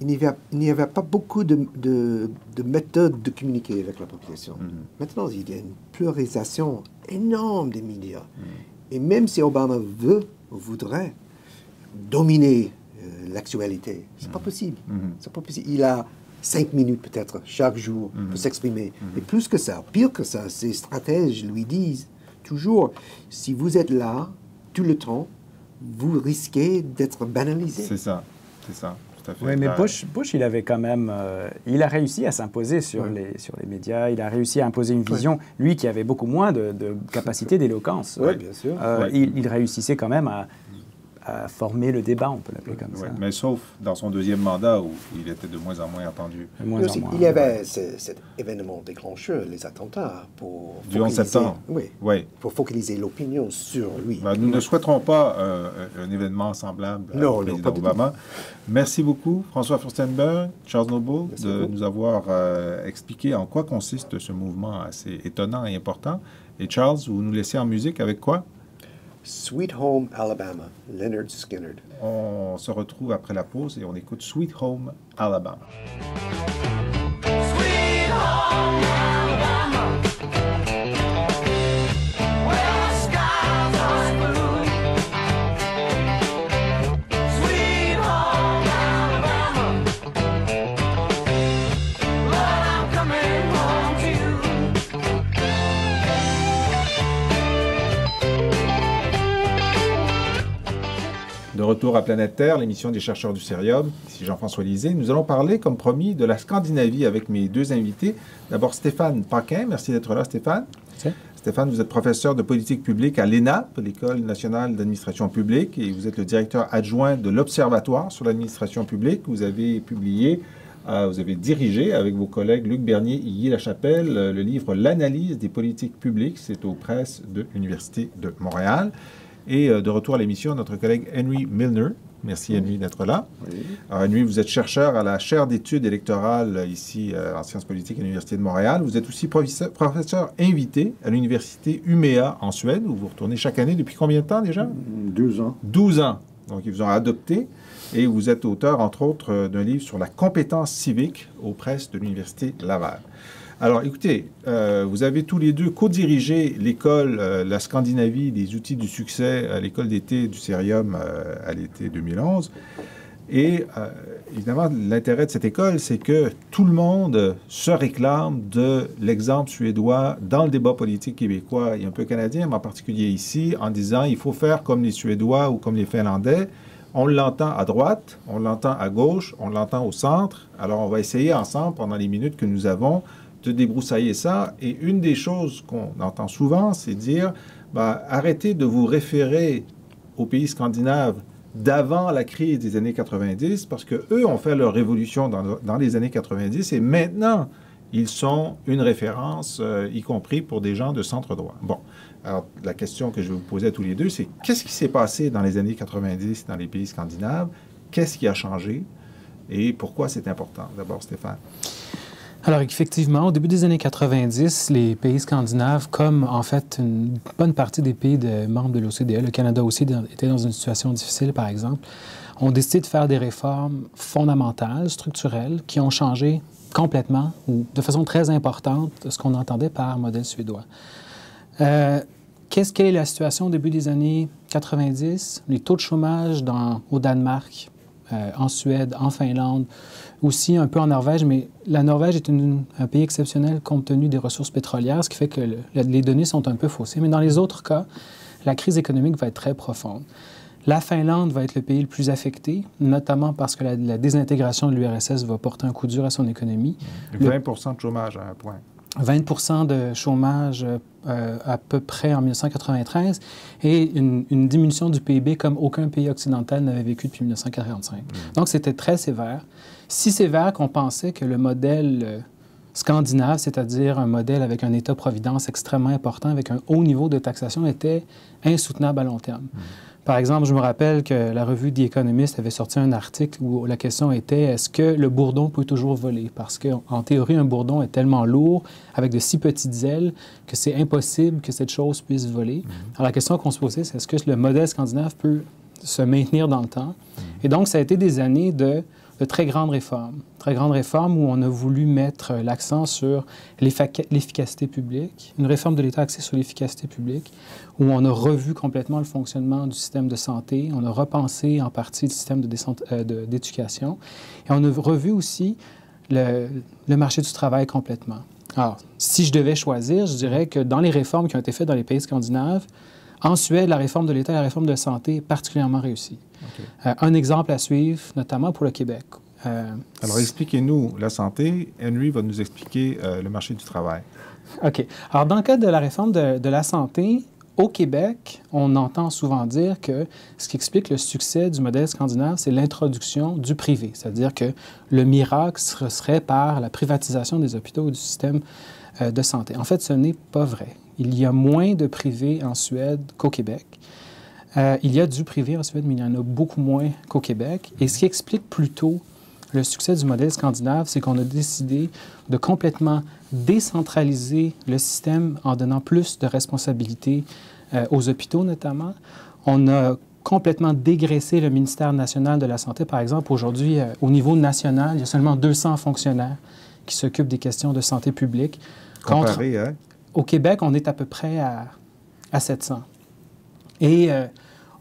il n'y avait pas beaucoup de méthodes de communiquer avec la population. Maintenant, il y a une pluralisation énorme des médias. Et même si Obama voudrait dominer l'actualité, c'est pas possible. C'est pas possible. Il a 5 minutes peut-être chaque jour pour s'exprimer. Et plus que ça, pire que ça, ses stratèges lui disent toujours, si vous êtes là tout le temps, vous risquez d'être banalisé. C'est ça. Oui, mais Bush, il avait quand même, il a réussi à s'imposer sur les médias. Il a réussi à imposer une vision, lui qui avait beaucoup moins de capacité d'éloquence. Oui, bien sûr. Il réussissait quand même à former le débat, on peut l'appeler comme ça. Mais sauf dans son deuxième mandat où il était de moins en moins entendu. Il y avait cet événement déclencheur, les attentats, pour du 11 septembre. Oui, pour focaliser l'opinion sur lui. Nous ne souhaiterons pas un événement semblable au président Obama. Merci beaucoup, François Furstenberg, Charles Noble, de nous avoir expliqué en quoi consiste ce mouvement assez étonnant et important. Et Charles, vous nous laissez en musique avec quoi? Sweet Home Alabama, Leonard Skinner. On se retrouve après la pause et on écoute Sweet Home Alabama. Sweet Home Alabama, where the skies are blue. Sweet Home Alabama, Lord, I'm coming home to you. retour à Planète Terre, l'émission des chercheurs du Cérium. Ici Jean-François Lisée. Nous allons parler, comme promis, de la Scandinavie avec mes deux invités. D'abord Stéphane Paquin. Merci d'être là, Stéphane. Merci. Stéphane, vous êtes professeur de politique publique à l'ENAP, l'École nationale d'administration publique, et vous êtes le directeur adjoint de l'Observatoire sur l'administration publique. Vous avez publié, vous avez dirigé avec vos collègues Luc Bernier et Guy Lachapelle le livre « L'analyse des politiques publiques ». C'est aux presses de l'Université de Montréal. Et de retour à l'émission, notre collègue Henry Milner. Merci, Henry, d'être là. Oui. Alors, Henry, vous êtes chercheur à la chaire d'études électorales ici en sciences politiques à l'Université de Montréal. Vous êtes aussi professeur invité à l'Université Umeå en Suède, où vous retournez chaque année. Depuis combien de temps déjà? 12 ans. 12 ans. Donc, ils vous ont adopté. Et vous êtes auteur, entre autres, d'un livre sur la compétence civique aux presses de l'Université Laval. Alors, écoutez, vous avez tous les deux co-dirigé l'école La Scandinavie, des outils du succès à l'école d'été du Cérium à l'été 2011. Et évidemment, l'intérêt de cette école, c'est que tout le monde se réclame de l'exemple suédois dans le débat politique québécois et un peu canadien, mais en particulier ici, en disant il faut faire comme les Suédois ou comme les Finlandais. On l'entend à droite, on l'entend à gauche, on l'entend au centre. Alors, on va essayer ensemble, pendant les minutes que nous avons, de débroussailler ça. Et une des choses qu'on entend souvent, c'est dire, arrêtez de vous référer aux pays scandinaves d'avant la crise des années 90, parce qu'eux ont fait leur révolution dans les années 90, et maintenant, ils sont une référence, y compris pour des gens de centre droit. Bon, alors la question que je vais vous poser à tous les deux, c'est qu'est-ce qui s'est passé dans les années 90 dans les pays scandinaves? Qu'est-ce qui a changé? Et pourquoi c'est important? D'abord, Stéphane. Alors, effectivement, au début des années 90, les pays scandinaves, comme en fait une bonne partie des pays membres de l'OCDE, le Canada aussi était dans une situation difficile, par exemple, ont décidé de faire des réformes fondamentales, structurelles, qui ont changé complètement ou de façon très importante ce qu'on entendait par modèle suédois. Quelle est la situation au début des années 90? Les taux de chômage au Danemark, en Suède, en Finlande, aussi un peu en Norvège, mais la Norvège est un pays exceptionnel compte tenu des ressources pétrolières, ce qui fait que les données sont un peu faussées. Mais dans les autres cas, la crise économique va être très profonde. La Finlande va être le pays le plus affecté, notamment parce que la désintégration de l'URSS va porter un coup dur à son économie. 20 de chômage à un point. 20 de chômage à peu près en 1993 et une diminution du PIB comme aucun pays occidental n'avait vécu depuis 1945. Donc, c'était très sévère. Si sévère qu'on pensait que le modèle scandinave, c'est-à-dire un modèle avec un État-providence extrêmement important, avec un haut niveau de taxation, était insoutenable à long terme. Par exemple, je me rappelle que la revue The Economist avait sorti un article où la question était « Est-ce que le bourdon peut toujours voler? » Parce qu'en théorie, un bourdon est tellement lourd, avec de si petites ailes, que c'est impossible que cette chose puisse voler. Alors la question qu'on se posait, c'est est-ce que le modèle scandinave peut se maintenir dans le temps? Et donc, ça a été des années de très grandes réformes où on a voulu mettre l'accent sur l'efficacité publique, une réforme de l'État axée sur l'efficacité publique, où on a revu complètement le fonctionnement du système de santé, on a repensé en partie le système d'éducation, et on a revu aussi le marché du travail complètement. Alors, si je devais choisir, je dirais que dans les réformes qui ont été faites dans les pays scandinaves, en Suède, la réforme de l'État et la réforme de la santé est particulièrement réussie. Okay. Un exemple à suivre, notamment pour le Québec. Alors, expliquez-nous la santé. Henry va nous expliquer le marché du travail. OK. Alors, dans le cadre de la réforme de la santé, au Québec, on entend souvent dire que ce qui explique le succès du modèle scandinave, c'est l'introduction du privé. C'est-à-dire que le miracle serait par la privatisation des hôpitaux et du système de santé. En fait, ce n'est pas vrai. Il y a moins de privé en Suède qu'au Québec. Il y a du privé en Suède, mais il y en a beaucoup moins qu'au Québec. Et ce qui explique plutôt le succès du modèle scandinave, c'est qu'on a décidé de complètement décentraliser le système en donnant plus de responsabilités aux hôpitaux notamment. On a complètement dégraissé le ministère national de la Santé. Par exemple, aujourd'hui, au niveau national, il y a seulement 200 fonctionnaires qui s'occupent des questions de santé publique. Comparé, hein? Au Québec, on est à peu près à 700. Et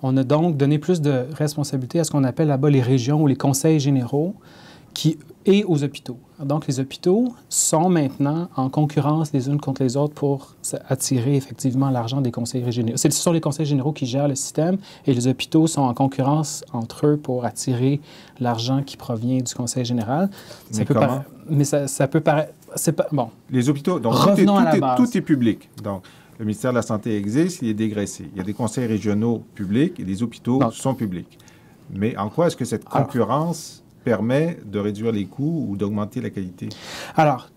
on a donc donné plus de responsabilités à ce qu'on appelle là-bas les régions ou les conseils généraux et aux hôpitaux. Donc, les hôpitaux sont maintenant en concurrence les unes contre les autres pour attirer effectivement l'argent des conseils généraux. Ce sont les conseils généraux qui gèrent le système et les hôpitaux sont en concurrence entre eux pour attirer l'argent qui provient du conseil général. Mais comment? Mais ça peut paraître... C'est pas... Bon. Les hôpitaux, donc Revenons à la base. tout est public. Donc, le ministère de la Santé existe, il est dégraissé. Il y a des conseils régionaux publics et les hôpitaux sont publics. Mais en quoi est-ce que cette concurrence permet de réduire les coûts ou d'augmenter la qualité? Alors,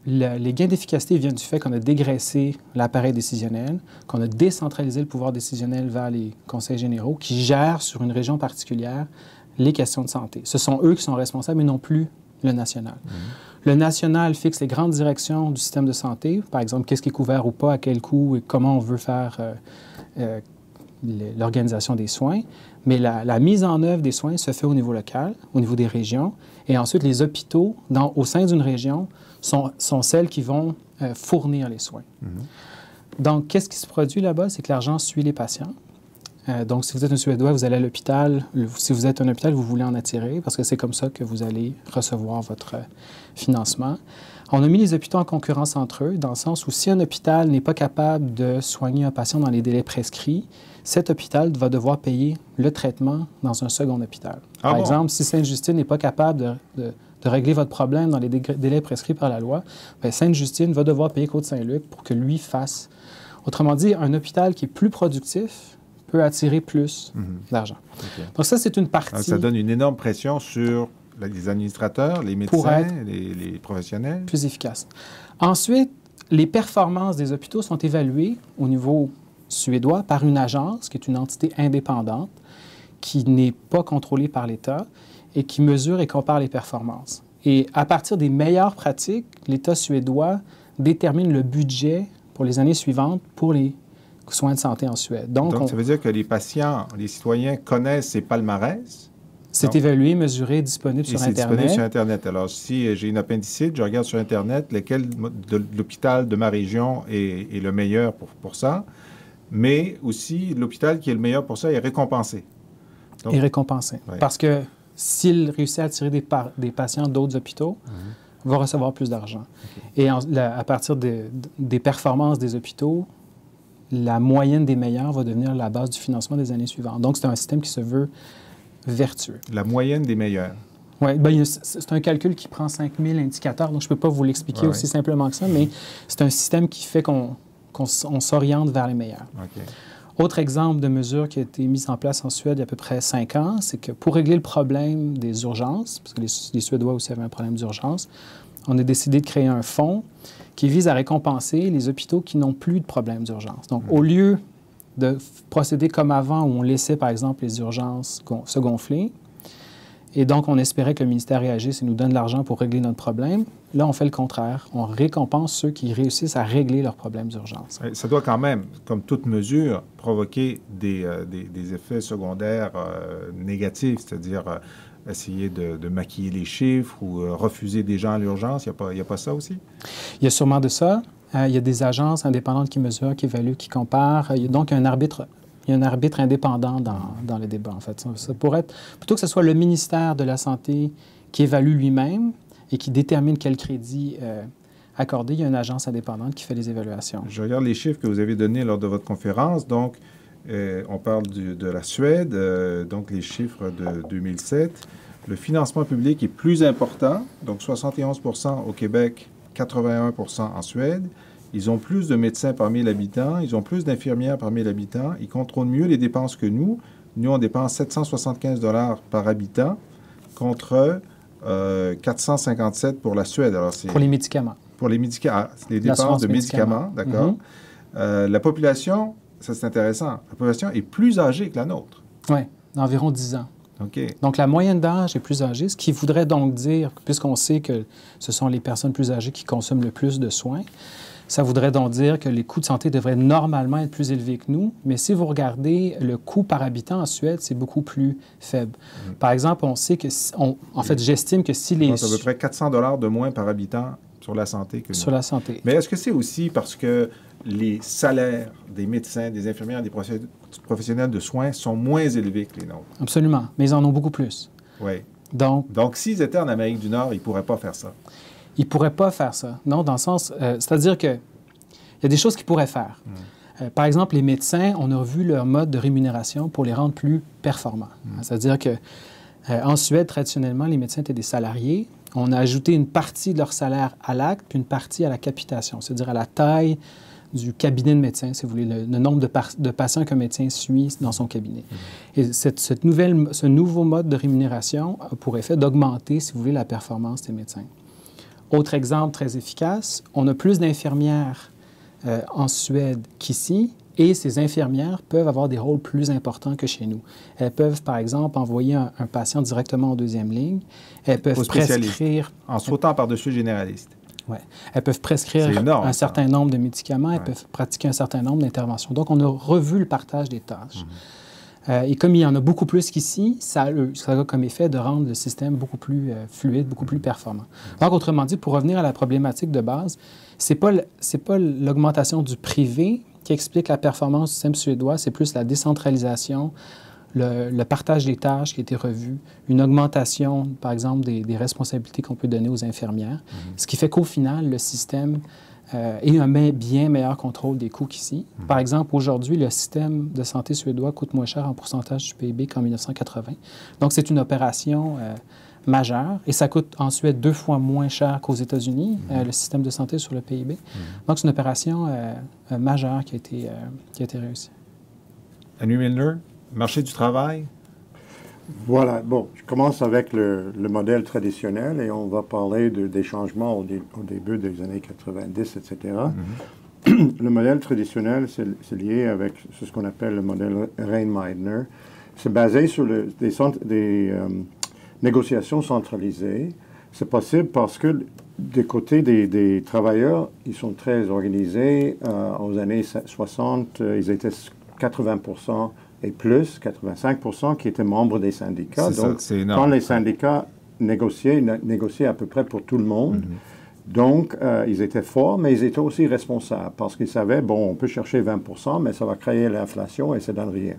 les gains d'efficacité viennent du fait qu'on a dégraissé l'appareil décisionnel, qu'on a décentralisé le pouvoir décisionnel vers les conseils généraux qui gèrent sur une région particulière les questions de santé. Ce sont eux qui sont responsables et non plus le national. Le national fixe les grandes directions du système de santé, par exemple, qu'est-ce qui est couvert ou pas, à quel coût et comment on veut faire l'organisation des soins. Mais la mise en œuvre des soins se fait au niveau local, au niveau des régions. Et ensuite, les hôpitaux, au sein d'une région, sont celles qui vont fournir les soins. Donc, qu'est-ce qui se produit là-bas? C'est que l'argent suit les patients. Donc, si vous êtes un Suédois, vous allez à l'hôpital. Si vous êtes un hôpital, vous voulez en attirer parce que c'est comme ça que vous allez recevoir votre financement. On a mis les hôpitaux en concurrence entre eux, dans le sens où si un hôpital n'est pas capable de soigner un patient dans les délais prescrits, cet hôpital va devoir payer le traitement dans un second hôpital. Par exemple, si Sainte-Justine n'est pas capable de régler votre problème dans les délais prescrits par la loi, bien, Sainte-Justine va devoir payer Côte-Saint-Luc pour que lui fasse. Autrement dit, un hôpital qui est plus productif peut attirer plus d'argent. Donc ça, c'est une partie... Alors, ça donne une énorme pression sur les administrateurs, les médecins, les professionnels. Plus efficace. Ensuite, les performances des hôpitaux sont évaluées au niveau suédois par une agence qui est une entité indépendante qui n'est pas contrôlée par l'État et qui mesure et compare les performances. Et à partir des meilleures pratiques, l'État suédois détermine le budget pour les années suivantes pour les soins de santé en Suède. Donc ça veut dire que les patients, les citoyens connaissent ces palmarès? C'est évalué, mesuré, disponible sur Internet. C'est disponible sur Internet. Alors, si j'ai une appendicite, je regarde sur Internet lequel de l'hôpital de ma région est le meilleur pour ça, mais aussi l'hôpital qui est le meilleur pour ça est récompensé. Donc, est récompensé. Ouais. Parce que s'il réussit à attirer des patients d'autres hôpitaux, va recevoir plus d'argent. Okay. Et à partir des performances des hôpitaux, la moyenne des meilleurs va devenir la base du financement des années suivantes. Donc, c'est un système qui se veut vertueux. La moyenne des meilleurs. Oui, bien, c'est un calcul qui prend 5000 indicateurs, donc je ne peux pas vous l'expliquer aussi simplement que ça, mais c'est un système qui fait qu'on s'oriente vers les meilleurs. Okay. Autre exemple de mesure qui a été mise en place en Suède il y a à peu près 5 ans, c'est que pour régler le problème des urgences, parce que les Suédois aussi avaient un problème d'urgence, on a décidé de créer un fonds qui vise à récompenser les hôpitaux qui n'ont plus de problème d'urgence. Donc, au lieu de procéder comme avant, où on laissait, par exemple, les urgences se gonfler, et donc on espérait que le ministère réagisse et nous donne de l'argent pour régler notre problème, là, on fait le contraire. On récompense ceux qui réussissent à régler leurs problèmes d'urgence. Ça doit quand même, comme toute mesure, provoquer des effets secondaires négatifs, c'est-à-dire essayer de maquiller les chiffres ou refuser des gens à l'urgence. Il n'y a pas ça aussi? Il y a sûrement de ça. Il y a des agences indépendantes qui mesurent, qui évaluent, qui comparent. Il y a donc un arbitre indépendant dans le débat, en fait. Ça pourrait être, plutôt que ce soit le ministère de la Santé qui évalue lui-même et qui détermine quel crédit accorder, il y a une agence indépendante qui fait les évaluations. Je regarde les chiffres que vous avez donnés lors de votre conférence. Donc, on parle de la Suède, donc les chiffres de 2007. Le financement public est plus important, donc 71 % au Québec, 81 % en Suède. Ils ont plus de médecins par 1000 habitants, ils ont plus d'infirmières par 1000 habitants, ils contrôlent mieux les dépenses que nous. Nous, on dépense 775 $ par habitant contre 457 pour la Suède. Alors, pour les médicaments. Pour les médicaments, les dépenses de médicaments, d'accord. La population, ça c'est intéressant, la population est plus âgée que la nôtre. Oui, d'environ 10 ans. Okay. Donc, la moyenne d'âge est plus âgée, ce qui voudrait donc dire, puisqu'on sait que ce sont les personnes plus âgées qui consomment le plus de soins, ça voudrait donc dire que les coûts de santé devraient normalement être plus élevés que nous. Mais si vous regardez le coût par habitant en Suède, c'est beaucoup plus faible. Par exemple, on sait que... en fait, j'estime que si les... C'est à peu près 400 $ de moins par habitant sur la santé que nous. Sur la santé. Mais est-ce que c'est aussi parce que les salaires des médecins, des infirmières, des professionnels de soins sont moins élevés que les nôtres? Absolument. Mais ils en ont beaucoup plus. Oui. Donc, s'ils étaient en Amérique du Nord, ils ne pourraient pas faire ça. Ils ne pourraient pas faire ça. Non, dans le sens... c'est-à-dire qu'il y a des choses qu'ils pourraient faire. Par exemple, les médecins, on a revu leur mode de rémunération pour les rendre plus performants. C'est-à-dire que en Suède, traditionnellement, les médecins étaient des salariés. On a ajouté une partie de leur salaire à l'acte, puis une partie à la capitation, c'est-à-dire à la taille du cabinet de médecin, si vous voulez, le nombre de patients qu'un médecin suit dans son cabinet. Et ce nouveau mode de rémunération a pour effet d'augmenter, si vous voulez, la performance des médecins. Autre exemple très efficace, on a plus d'infirmières en Suède qu'ici, et ces infirmières peuvent avoir des rôles plus importants que chez nous. Elles peuvent, par exemple, envoyer un patient directement en deuxième ligne. Elles peuvent prescrire... En sautant par-dessus le généraliste. Oui. Elles peuvent prescrire un certain nombre de médicaments, elles peuvent pratiquer un certain nombre d'interventions. Donc, on a revu le partage des tâches. Et comme il y en a beaucoup plus qu'ici, ça a comme effet de rendre le système beaucoup plus fluide, beaucoup plus performant. Donc, autrement dit, pour revenir à la problématique de base, c'est pas l'augmentation du privé qui explique la performance du système suédois, c'est plus la décentralisation, le partage des tâches qui a été revu, une augmentation, par exemple, des responsabilités qu'on peut donner aux infirmières, ce qui fait qu'au final, le système ait un bien meilleur contrôle des coûts qu'ici. Par exemple, aujourd'hui, le système de santé suédois coûte moins cher en pourcentage du PIB qu'en 1980. Donc, c'est une opération majeure et ça coûte en Suède 2 fois moins cher qu'aux États-Unis, le système de santé sur le PIB. Donc, c'est une opération majeure qui a été réussie. Henry Milner, marché du travail? Voilà. Bon, je commence avec le modèle traditionnel et on va parler des changements au début des années 90, etc. Le modèle traditionnel, c'est lié avec ce qu'on appelle le modèle Rhein-Meidner. C'est basé sur des négociations centralisées. C'est possible parce que du côté des travailleurs, ils sont très organisés. Aux années 60, ils étaient 80% et plus, 85% qui étaient membres des syndicats. Donc, quand les syndicats négociaient à peu près pour tout le monde. Donc, ils étaient forts, mais ils étaient aussi responsables parce qu'ils savaient, bon, on peut chercher 20%, mais ça va créer l'inflation et ça ne donne rien.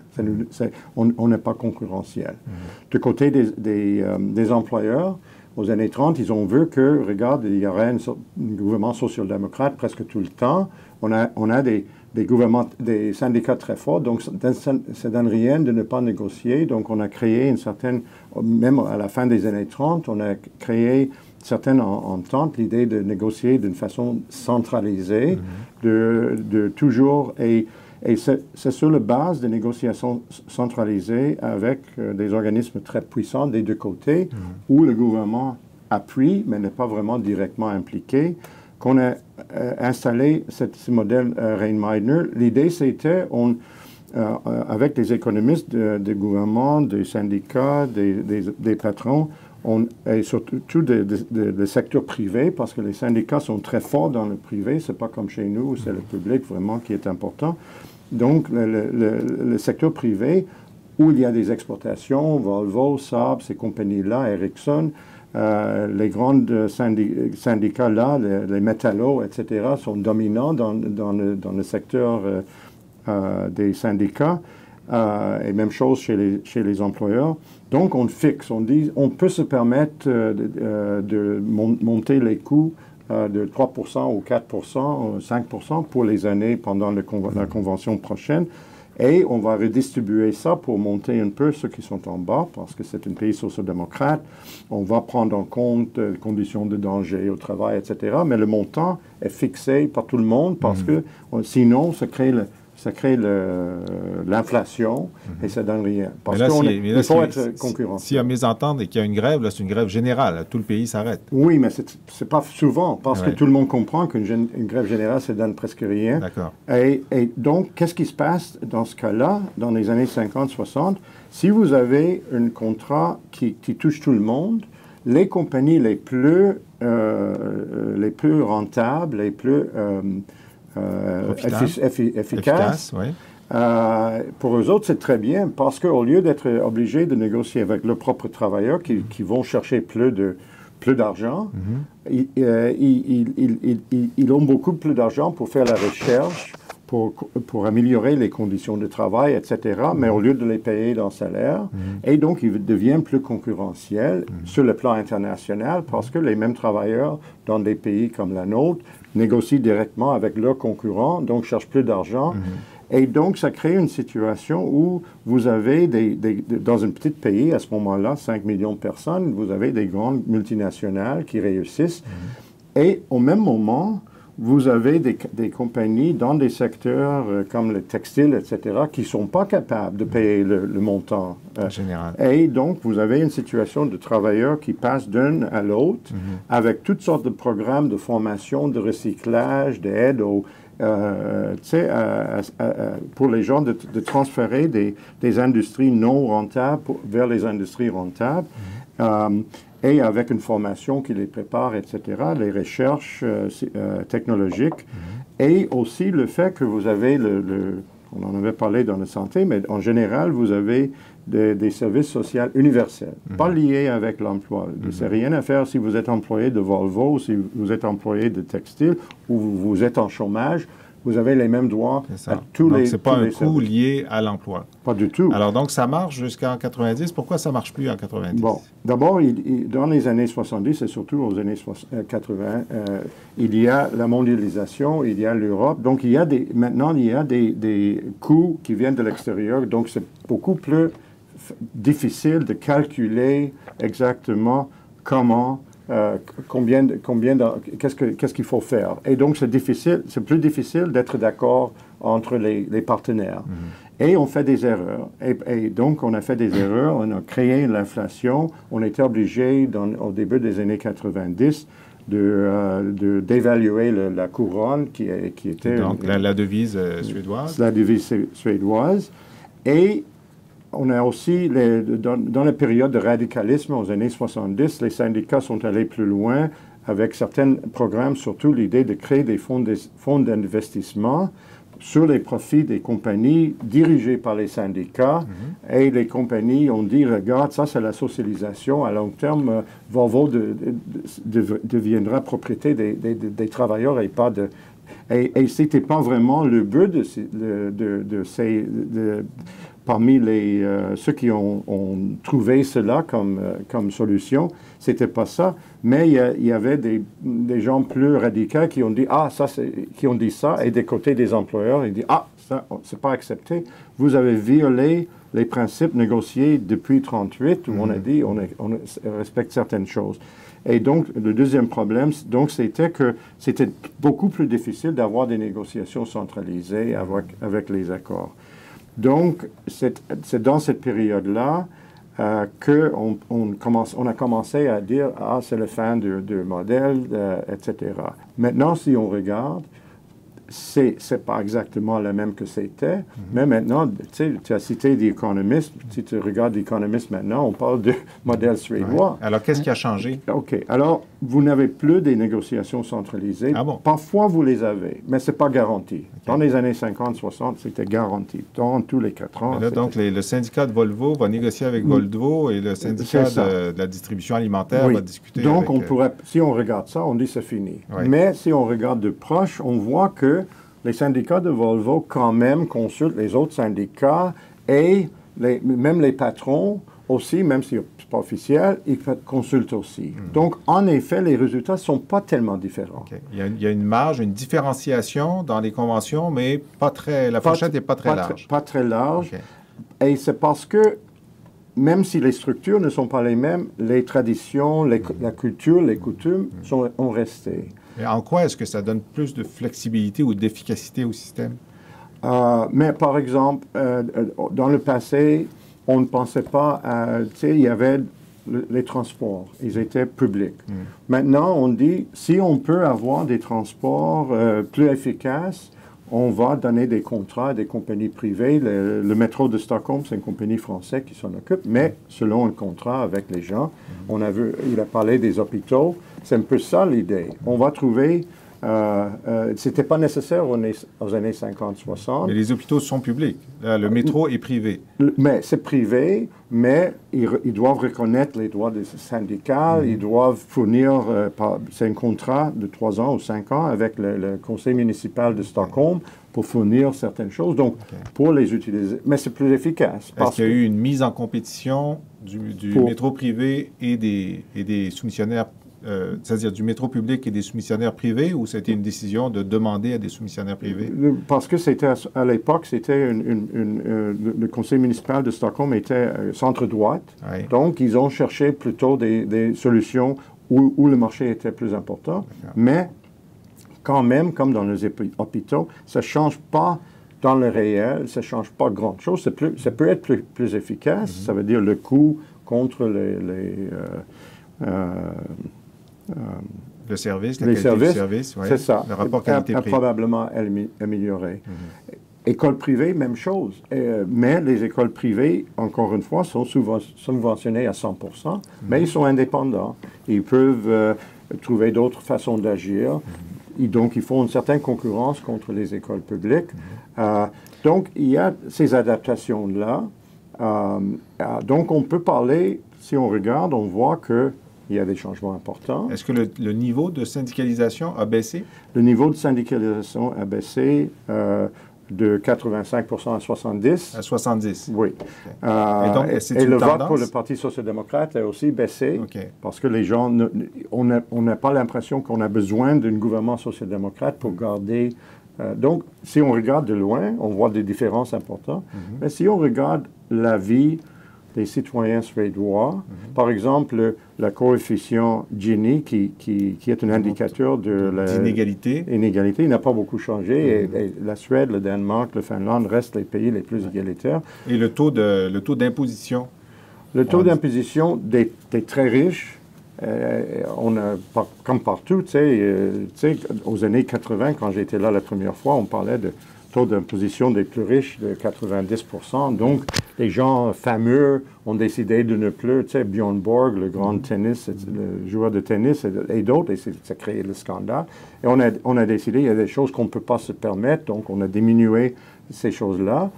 On n'est pas concurrentiel. Du côté des employeurs, aux années 30, ils ont vu que, regarde, il y aurait un gouvernement social-démocrate presque tout le temps. On a des syndicats très forts, donc ça ne donne rien de ne pas négocier. Donc, on a créé une certaine, même à la fin des années 30, on a créé certaines ententes, l'idée de négocier d'une façon centralisée, de toujours, et c'est sur la base de négociations centralisées avec des organismes très puissants des deux côtés, où le gouvernement appuie, mais n'est pas vraiment directement impliqué, qu'on a installé ce modèle Rhein-Meidner. L'idée, c'était, avec des économistes du gouvernement, des syndicats, des patrons, et surtout des secteurs privés, parce que les syndicats sont très forts dans le privé, c'est pas comme chez nous, où c'est le public vraiment qui est important. Donc, le secteur privé, où il y a des exportations, Volvo, Saab, ces compagnies-là, Ericsson, les grands syndicats-là, les métallos, etc., sont dominants dans le secteur des syndicats. Et même chose chez les employeurs. Donc, on fixe, on dit, on peut se permettre de monter les coûts de 3% ou 4% ou 5% pour les années pendant la convention prochaine. Et on va redistribuer ça pour monter un peu ceux qui sont en bas, parce que c'est un pays social-démocrate. On va prendre en compte les conditions de danger au travail, etc. Mais le montant est fixé par tout le monde, parce que sinon, ça crée l'inflation et ça ne donne rien. Parce qu'il faut être concurrentiel. S'il y a mésentente et qu'il y a une grève, c'est une grève générale. Là, tout le pays s'arrête. Oui, mais ce n'est pas souvent, parce que tout le monde comprend qu'une grève générale, ça ne donne presque rien. D'accord. Et donc, qu'est-ce qui se passe dans ce cas-là, dans les années 50-60? Si vous avez un contrat qui touche tout le monde, les compagnies les plus rentables, les plus efficace. Oui. Pour eux autres, c'est très bien parce qu'au lieu d'être obligés de négocier avec leurs propres travailleurs qui vont chercher plus d'argent, ils ont beaucoup plus d'argent pour faire la recherche, pour améliorer les conditions de travail, etc., mais au lieu de les payer dans le salaire. Et donc, ils deviennent plus concurrentiels sur le plan international parce que les mêmes travailleurs dans des pays comme la nôtre négocient directement avec leurs concurrents, donc cherchent plus d'argent. Et donc, ça crée une situation où vous avez, dans un petit pays, à ce moment-là, 5 millions de personnes, vous avez des grandes multinationales qui réussissent. Et au même moment, vous avez des compagnies dans des secteurs comme le textile, etc., qui ne sont pas capables de payer le montant. Général. Et donc, vous avez une situation de travailleurs qui passent d'un à l'autre avec toutes sortes de programmes de formation, de recyclage, d'aide pour les gens de transférer des industries non rentables vers les industries rentables. Et avec une formation qui les prépare, etc., les recherches technologiques, et aussi le fait que vous avez, on en avait parlé dans la santé, mais en général, vous avez des services sociaux universels, pas liés avec l'emploi. C'est rien à faire si vous êtes employé de Volvo, si vous êtes employé de textile, ou vous êtes en chômage. Vous avez les mêmes droits à tous donc, les... Donc, ce n'est pas un coût services. lié à l'emploi. Pas du tout. Alors, donc, ça marche jusqu'en 90. Pourquoi ça ne marche plus en 90? Bon, d'abord, dans les années 70 et surtout aux années 80, il y a la mondialisation, il y a l'Europe. Donc, maintenant, il y a des coûts qui viennent de l'extérieur. Donc, c'est beaucoup plus difficile de calculer exactement comment... qu'est-ce qu'il faut faire. Et donc, c'est plus difficile d'être d'accord entre les partenaires. Et on fait des erreurs. Et donc, on a fait des erreurs, on a créé l'inflation, on était obligé, au début des années 90, d'évaluer la couronne qui était... Donc, la devise suédoise. La devise suédoise. Et on a aussi, dans la période de radicalisme aux années 70, les syndicats sont allés plus loin avec certains programmes, surtout l'idée de créer des fonds d'investissement sur les profits des compagnies dirigées par les syndicats. Et les compagnies ont dit, regarde, ça c'est la socialisation. À long terme, Volvo deviendra propriété des travailleurs et pas de... Et ce n'était pas vraiment le but parmi ceux qui ont trouvé cela comme solution, c'était pas ça. Mais il y avait des gens plus radicaux qui ont dit qui ont dit ça, et des côtés des employeurs, ils disent ça c'est pas accepté. Vous avez violé les principes négociés depuis 1938 où on a dit on respecte certaines choses. Et donc, le deuxième problème, c'était que c'était beaucoup plus difficile d'avoir des négociations centralisées avec les accords. Donc, c'est dans cette période-là qu'on a commencé à dire « c'est la fin du modèle, etc. » Maintenant, si on regarde, c'est pas exactement la même que c'était, mais maintenant, tu as cité The Economist. Si tu regardes The Economist maintenant, on parle de modèle suédois. Ouais. Alors, qu'est-ce qui a changé? OK. Alors, vous n'avez plus des négociations centralisées. Ah bon? Parfois, vous les avez, mais ce n'est pas garanti. Okay. Dans les années 50-60, c'était garanti. Dans tous les 4 ans. Là, donc, le syndicat de Volvo va négocier avec Volvo et le syndicat de la distribution alimentaire va discuter donc, avec... si on regarde ça, on dit c'est fini. Oui. Mais si on regarde de proche, on voit que les syndicats de Volvo, quand même, consultent les autres syndicats et même les patrons aussi, même si ce n'est pas officiel, ils consultent aussi. Donc, en effet, les résultats ne sont pas tellement différents. Okay. Il y a une marge, une différenciation dans les conventions, mais la fourchette n'est pas très large. Pas très large. Okay. Et c'est parce que, même si les structures ne sont pas les mêmes, les traditions, la culture, les coutumes ont resté. Mais en quoi est-ce que ça donne plus de flexibilité ou d'efficacité au système? Mais par exemple, dans le passé, on ne pensait pas à... Tu sais, il y avait les transports, ils étaient publics. Maintenant, on dit, si on peut avoir des transports plus efficaces, on va donner des contrats à des compagnies privées. Le métro de Stockholm, c'est une compagnie française qui s'en occupe, mais selon un contrat avec les gens. Il a parlé des hôpitaux. C'est un peu ça l'idée. On va trouver C'était pas nécessaire aux années 50-60. Mais les hôpitaux sont publics. Là, le métro est privé. Mais c'est privé, mais ils doivent reconnaître les droits des syndicats, ils doivent fournir, c'est un contrat de 3 ans ou 5 ans avec le conseil municipal de Stockholm pour fournir certaines choses, donc pour les utiliser. Mais c'est plus efficace. Est-ce qu'il y a eu une mise en compétition du métro privé et des soumissionnaires, c'est-à-dire du métro public et des soumissionnaires privés, ou c'était une décision de demander à des soumissionnaires privés? Parce que c'était à l'époque, c'était le conseil municipal de Stockholm était centre-droite, Oui. donc ils ont cherché plutôt des solutions où le marché était plus important, mais quand même, comme dans les hôpitaux, ça ne change pas dans le réel, ça ne change pas grand-chose, ça peut être plus efficace, ça veut dire le coût contre le service, la les qualité services, du service, oui. c'est ça, Le rapport a qualité-prix. probablement amélioré. Écoles privées, même chose. Mais les écoles privées, encore une fois, sont subventionnées à 100%, mais ils sont indépendants. Ils peuvent trouver d'autres façons d'agir. Donc, ils font une certaine concurrence contre les écoles publiques. Donc, il y a ces adaptations-là. Donc, on peut parler, si on regarde, on voit qu'il y a des changements importants. Est-ce que le niveau de syndicalisation a baissé? Le niveau de syndicalisation a baissé de 85% à 70%. À 70. Oui. Et donc, c'est et une le vote tendance? pour le Parti social-démocrate a aussi baissé OK. parce que les gens, on n'a pas l'impression qu'on a besoin d'un gouvernement social-démocrate pour garder. Donc, si on regarde de loin, on voit des différences importantes. Mais si on regarde la vie des citoyens suédois, par exemple, le coefficient Gini, qui est un indicateur d'inégalité, il n'a pas beaucoup changé. Et la Suède, le Danemark, le Finlande restent les pays les plus égalitaires. et le taux d'imposition. Le taux d'imposition des très riches, on a, comme partout, tu sais, aux années 80, quand j'étais là la première fois, on parlait de taux d'imposition des plus riches de 90%. Donc, les gens fameux ont décidé de ne plus, tu sais, Bjorn Borg, le grand le joueur de tennis et d'autres, et ça a créé le scandale. Et on a décidé, il y a des choses qu'on ne peut pas se permettre, donc on a diminué ces choses-là.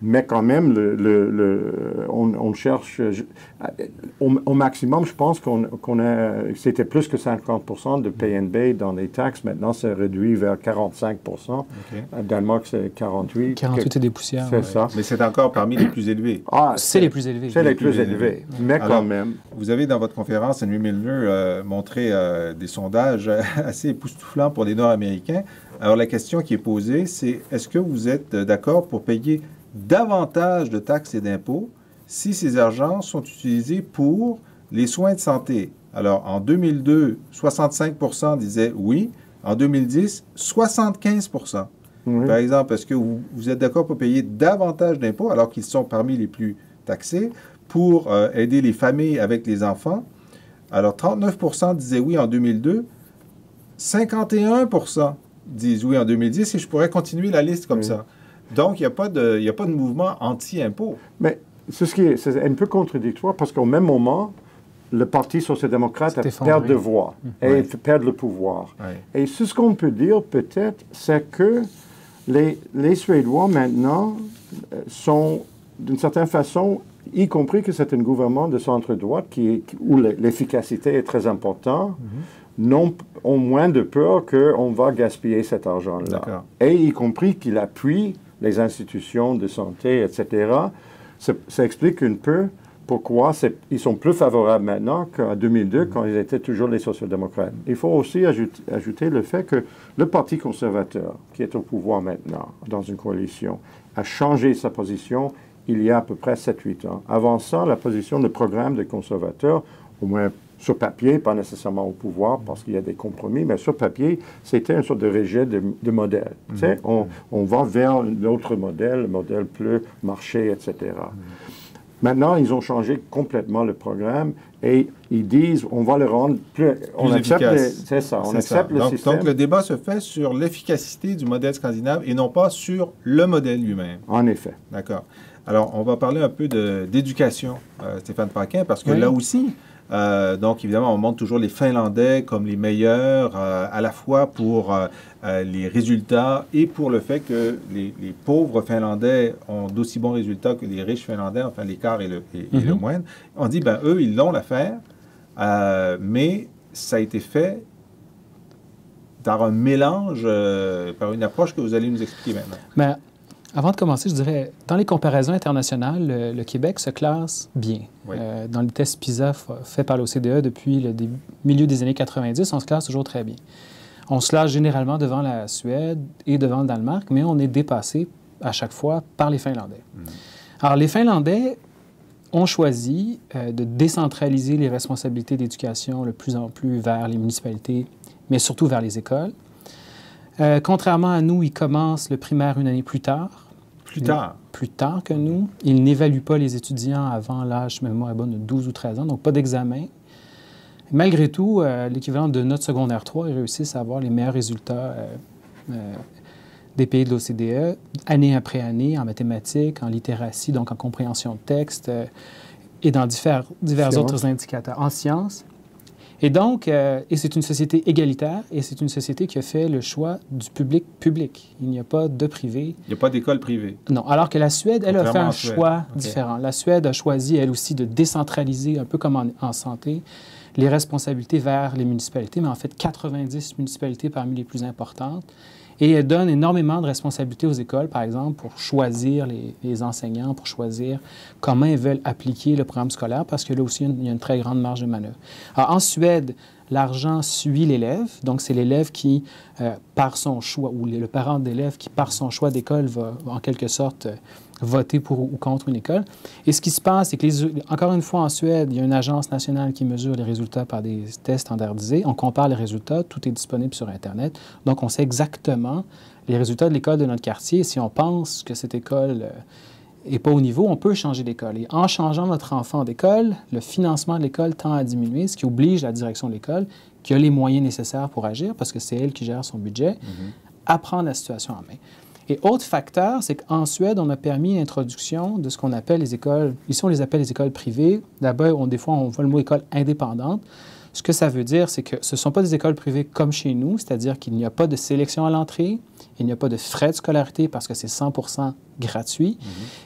Mais quand même, on cherche, au maximum, je pense c'était plus que 50% de PNB dans les taxes. Maintenant, c'est réduit vers 45%. À Danemark, c'est 48%. 48 et des poussières. C'est ça. Mais c'est encore parmi les plus élevés. Ah, C'est les plus élevés. C'est les plus élevés. Mais Alors, quand même. Vous avez dans votre conférence, Henry Milner, montré des sondages assez époustouflants pour les Nord-Américains. Alors, la question qui est posée, c'est est-ce que vous êtes d'accord pour payer davantage de taxes et d'impôts si ces argents sont utilisés pour les soins de santé? Alors, en 2002, 65% disaient oui. En 2010, 75%. Oui. Par exemple, est-ce que vous êtes d'accord pour payer davantage d'impôts, alors qu'ils sont parmi les plus taxés, pour aider les familles avec les enfants? Alors, 39% disaient oui en 2002, 51% disent oui en 2010, et je pourrais continuer la liste comme ça. Donc, il n'y a pas de mouvement anti-impôt. Mais c'est un peu contradictoire parce qu'au même moment, le Parti social-démocrate perd de voix et perd le pouvoir. Ouais. Et ce qu'on peut dire peut-être, c'est que les Suédois maintenant sont, d'une certaine façon, y compris que c'est un gouvernement de centre-droite où l'efficacité est très importante, ont moins de peur qu'on va gaspiller cet argent-là. Et y compris qu'il appuie les institutions de santé, etc. Ça explique un peu pourquoi ils sont plus favorables maintenant qu'en 2002, quand ils étaient toujours les social-démocrates. Il faut aussi ajouter le fait que le Parti conservateur, qui est au pouvoir maintenant, dans une coalition, a changé sa position il y a à peu près 7-8 ans. Avant ça, la position, le programme des conservateurs, au moins sur papier, pas nécessairement au pouvoir, parce qu'il y a des compromis, mais sur papier, c'était une sorte de rejet de modèle. Tu sais, on va vers l'autre modèle, le modèle plus marché, etc. Maintenant, ils ont changé complètement le programme et ils disent on va le rendre plus efficace. C'est ça, on accepte le système. Donc, le débat se fait sur l'efficacité du modèle scandinave et non pas sur le modèle lui-même. En effet. D'accord. Alors, on va parler un peu d'éducation, Stéphane Paquin, parce que là aussi, Donc, évidemment, on montre toujours les Finlandais comme les meilleurs, à la fois pour les résultats et pour le fait que les pauvres Finlandais ont d'aussi bons résultats que les riches Finlandais, enfin l'écart est le moindre. On dit, ben eux, ils l'ont l'affaire, mais ça a été fait par un mélange, par une approche que vous allez nous expliquer maintenant. Mais avant de commencer, je dirais, dans les comparaisons internationales, le Québec se classe bien. Oui. Dans les tests PISA faits par l'OCDE depuis le milieu des années 90, on se classe toujours très bien. On se classe généralement devant la Suède et devant le Danemark, mais on est dépassé à chaque fois par les Finlandais. Alors, les Finlandais ont choisi de décentraliser les responsabilités d'éducation de plus en plus vers les municipalités, mais surtout vers les écoles. Contrairement à nous, ils commencent le primaire une année plus tard. Plus tard? Plus tard que nous. Ils n'évaluent pas les étudiants avant l'âge, je me mémoire est bonne, de 12 ou 13 ans, donc pas d'examen. Malgré tout, l'équivalent de note secondaire 3, ils réussissent à avoir les meilleurs résultats des pays de l'OCDE, année après année, en mathématiques, en littératie, donc en compréhension de texte, et dans divers autres indicateurs, en sciences. Et donc, et c'est une société égalitaire, et c'est une société qui a fait le choix du public. Il n'y a pas de privé. Il n'y a pas d'école privée. Non, alors que la Suède, elle a fait un Suède. choix OK. différent. La Suède a choisi, elle aussi, de décentraliser, un peu comme en santé, les responsabilités vers les municipalités, mais en fait 90 municipalités parmi les plus importantes. Et elle donne énormément de responsabilités aux écoles, par exemple, pour choisir les enseignants, pour choisir comment ils veulent appliquer le programme scolaire, parce que là aussi, il y a une très grande marge de manœuvre. Alors, en Suède, l'argent suit l'élève. Donc, c'est l'élève qui, par son choix, ou le parent d'élève qui, par son choix d'école, va en quelque sorte voter pour ou contre une école. Et ce qui se passe, c'est que, encore une fois, en Suède, il y a une agence nationale qui mesure les résultats par des tests standardisés. On compare les résultats, tout est disponible sur Internet. Donc, on sait exactement les résultats de l'école de notre quartier. Et si on pense que cette école n'est pas au niveau, on peut changer d'école. Et en changeant notre enfant d'école, le financement de l'école tend à diminuer, ce qui oblige la direction de l'école, qui a les moyens nécessaires pour agir, parce que c'est elle qui gère son budget, à prendre la situation en main. Et autre facteur, c'est qu'en Suède, on a permis l'introduction de ce qu'on appelle les écoles, ici on les appelle les écoles privées. Là-bas, des fois, on voit le mot école indépendante. Ce que ça veut dire, c'est que ce ne sont pas des écoles privées comme chez nous, c'est-à-dire qu'il n'y a pas de sélection à l'entrée, il n'y a pas de frais de scolarité parce que c'est 100% gratuit,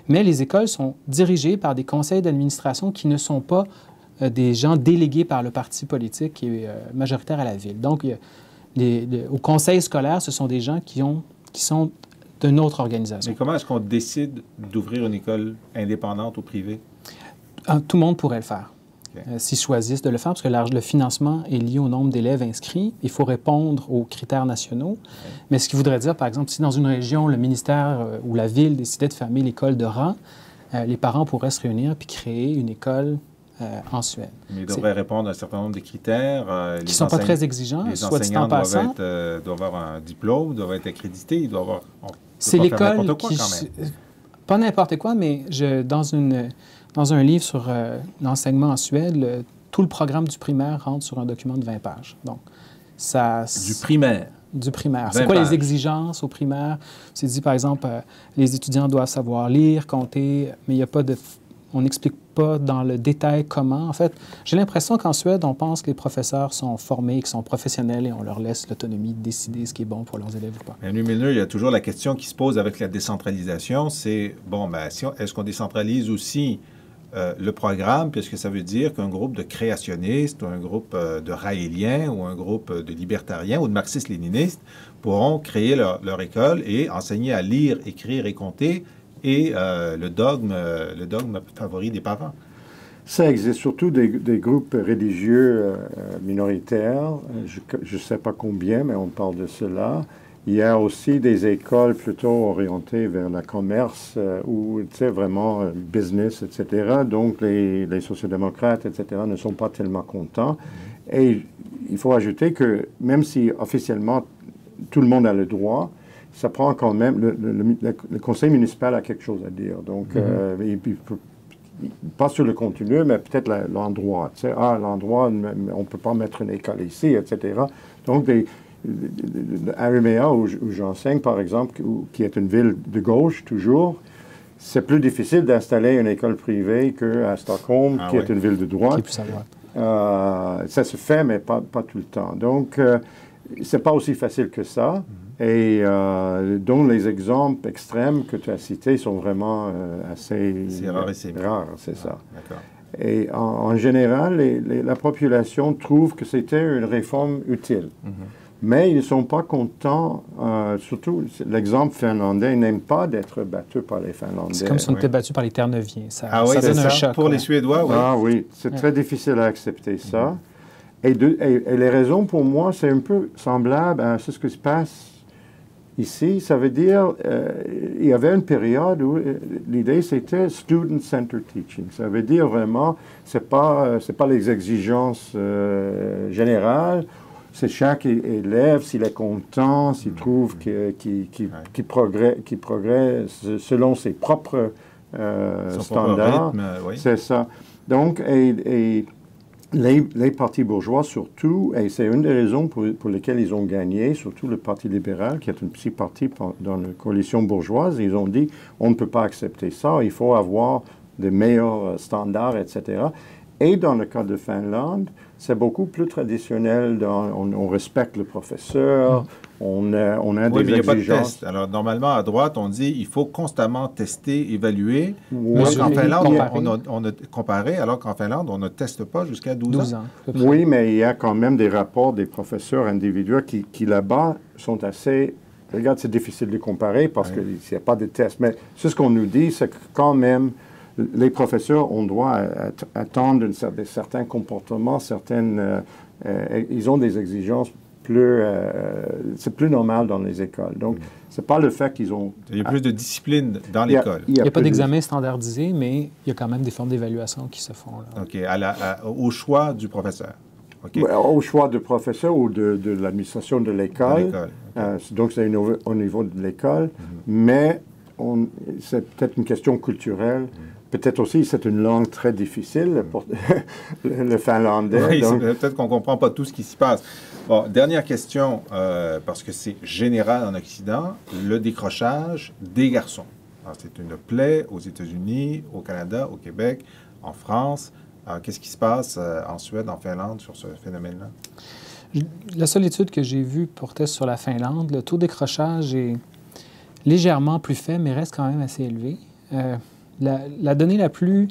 mais les écoles sont dirigées par des conseils d'administration qui ne sont pas des gens délégués par le parti politique qui est majoritaire à la ville. Donc, au conseil scolaire, ce sont des gens qui sont d'une autre organisation. Mais comment est-ce qu'on décide d'ouvrir une école indépendante ou privée? Tout le monde pourrait le faire. OK. S'ils choisissent de le faire, parce que le financement est lié au nombre d'élèves inscrits. Il faut répondre aux critères nationaux. Mais ce qui voudrait dire, par exemple, si dans une région, le ministère ou la ville décidait de fermer l'école de rang, les parents pourraient se réunir puis créer une école en Suède. Mais ils devraient répondre à un certain nombre de critères. Qui ne sont pas très exigeants, Les soit dit enseignants en passant. doivent avoir un diplôme, doivent être accrédités, ils doivent avoir... C'est l'école n'importe quoi, qui... quand même. Pas n'importe quoi, mais dans un livre sur l'enseignement en Suède, tout le programme du primaire rentre sur un document de 20 pages. Donc, ça... Du primaire. Du primaire. 20 C'est quoi pages. les exigences au primaire? C'est dit, par exemple, les étudiants doivent savoir lire, compter, mais il n'y a pas de... On n'explique pas dans le détail comment. En fait, j'ai l'impression qu'en Suède, on pense que les professeurs sont formés, qu'ils sont professionnels et on leur laisse l'autonomie de décider ce qui est bon pour leurs élèves ou pas. Henry Milner, il y a toujours la question qui se pose avec la décentralisation, c'est, bon, ben, est-ce qu'on décentralise aussi le programme, puisque ça veut dire qu'un groupe de créationnistes, ou un groupe de raéliens, ou un groupe de libertariens, ou de marxistes-léninistes pourront créer leur école et enseigner à lire, écrire et compter, et le dogme favori des parents. Ça existe surtout des groupes religieux minoritaires. Je ne sais pas combien, mais on parle de cela. Il y a aussi des écoles plutôt orientées vers le commerce ou, tu sais, vraiment business, etc. Donc, les sociodémocrates, etc., ne sont pas tellement contents. Et il faut ajouter que même si officiellement tout le monde a le droit, ça prend quand même, le conseil municipal a quelque chose à dire. Donc, pas sur le contenu, mais peut-être l'endroit. Tu sais, l'endroit, on ne peut pas mettre une école ici, etc. Donc, Arimea, où j'enseigne, par exemple, qui est une ville de gauche, toujours, c'est plus difficile d'installer une école privée qu'à Stockholm, qui est une ville de droite. Qui est plus à droite. Ça se fait, mais pas tout le temps. Donc, c'est pas aussi facile que ça. Et donc, les exemples extrêmes que tu as cités sont vraiment assez C'est rarissime. rares, c'est ça. D'accord. Et en général, la population trouve que c'était une réforme utile. Mais ils ne sont pas contents, surtout l'exemple finlandais, ils n'aiment pas d'être battus par les Finlandais. C'est comme si on était battu par les Terre-Neuviens. Ah oui, ça c'est donne un ça. choc. Pour les Suédois, oui. Ah oui, c'est très difficile à accepter ça. Et les raisons pour moi, c'est un peu semblable à ce qui se passe ici. Ça veut dire, il y avait une période où l'idée c'était student-centered teaching. Ça veut dire vraiment, c'est pas les exigences générales. C'est chaque élève, s'il est content, s'il trouve qu'il progresse selon ses propres Son standards. propre rythme, oui. C'est ça. Donc, et les partis bourgeois surtout, et c'est une des raisons pour lesquelles ils ont gagné, surtout le Parti libéral, qui est un petit parti dans la coalition bourgeoise, ils ont dit, on ne peut pas accepter ça, il faut avoir de meilleurs standards, etc. Et dans le cas de Finlande, c'est beaucoup plus traditionnel. On respecte le professeur, on a Oui, des mais il n'y a pas de exigences. test. Alors, normalement, à droite, on dit il faut constamment tester, évaluer. Oui, Alors qu'en Finlande, comparer. on a comparé, alors qu'en Finlande, on ne teste pas jusqu'à 12 ans. à peu près. Oui, mais il y a quand même des rapports des professeurs individuels qui là-bas, sont assez... Regarde, c'est difficile de comparer parce qu'il n'y a pas de test. Mais ce qu'on nous dit, c'est que quand même, les professeurs, on doit attendre certains comportements, ils ont des exigences plus... c'est plus normal dans les écoles. Donc, c'est pas le fait qu'ils ont... Il y a plus de discipline dans Il y a- l'école. Il n'y a pas plus de- d'examen standardisé, mais il y a quand même des formes d'évaluation qui se font. Là. OK, au choix du professeur. OK. Au choix du professeur ou de l'administration de Dans l'école. l'école. Donc, c'est au niveau de l'école. Mais c'est peut-être une question culturelle. Peut-être aussi, c'est une langue très difficile, le finlandais. Oui, donc- peut-être qu'on ne comprend pas tout ce qui s'y passe. Bon, dernière question, parce que c'est général en Occident, le décrochage des garçons. Alors, c'est une plaie aux États-Unis, au Canada, au Québec, en France. Alors, qu'est-ce qui se passe en Suède, en Finlande, sur ce phénomène-là? La seule étude que j'ai vue portait sur la Finlande. Le taux de décrochage est légèrement plus faible, mais reste quand même assez élevé. La donnée la plus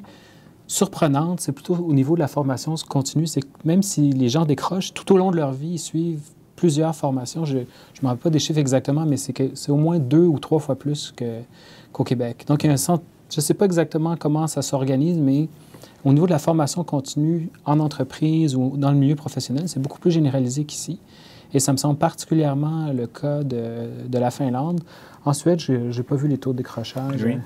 surprenante, c'est plutôt au niveau de la formation continue. C'est que même si les gens décrochent, tout au long de leur vie, ils suivent plusieurs formations. Je ne me rappelle pas des chiffres exactement, mais c'est au moins 2 ou 3 fois plus qu'au Québec. Donc, il y a un centre, je ne sais pas exactement comment ça s'organise, mais au niveau de la formation continue en entreprise ou dans le milieu professionnel, c'est beaucoup plus généralisé qu'ici. Et ça me semble particulièrement le cas de la Finlande. En Suède, je n'ai pas vu les taux de décrochage. Oui.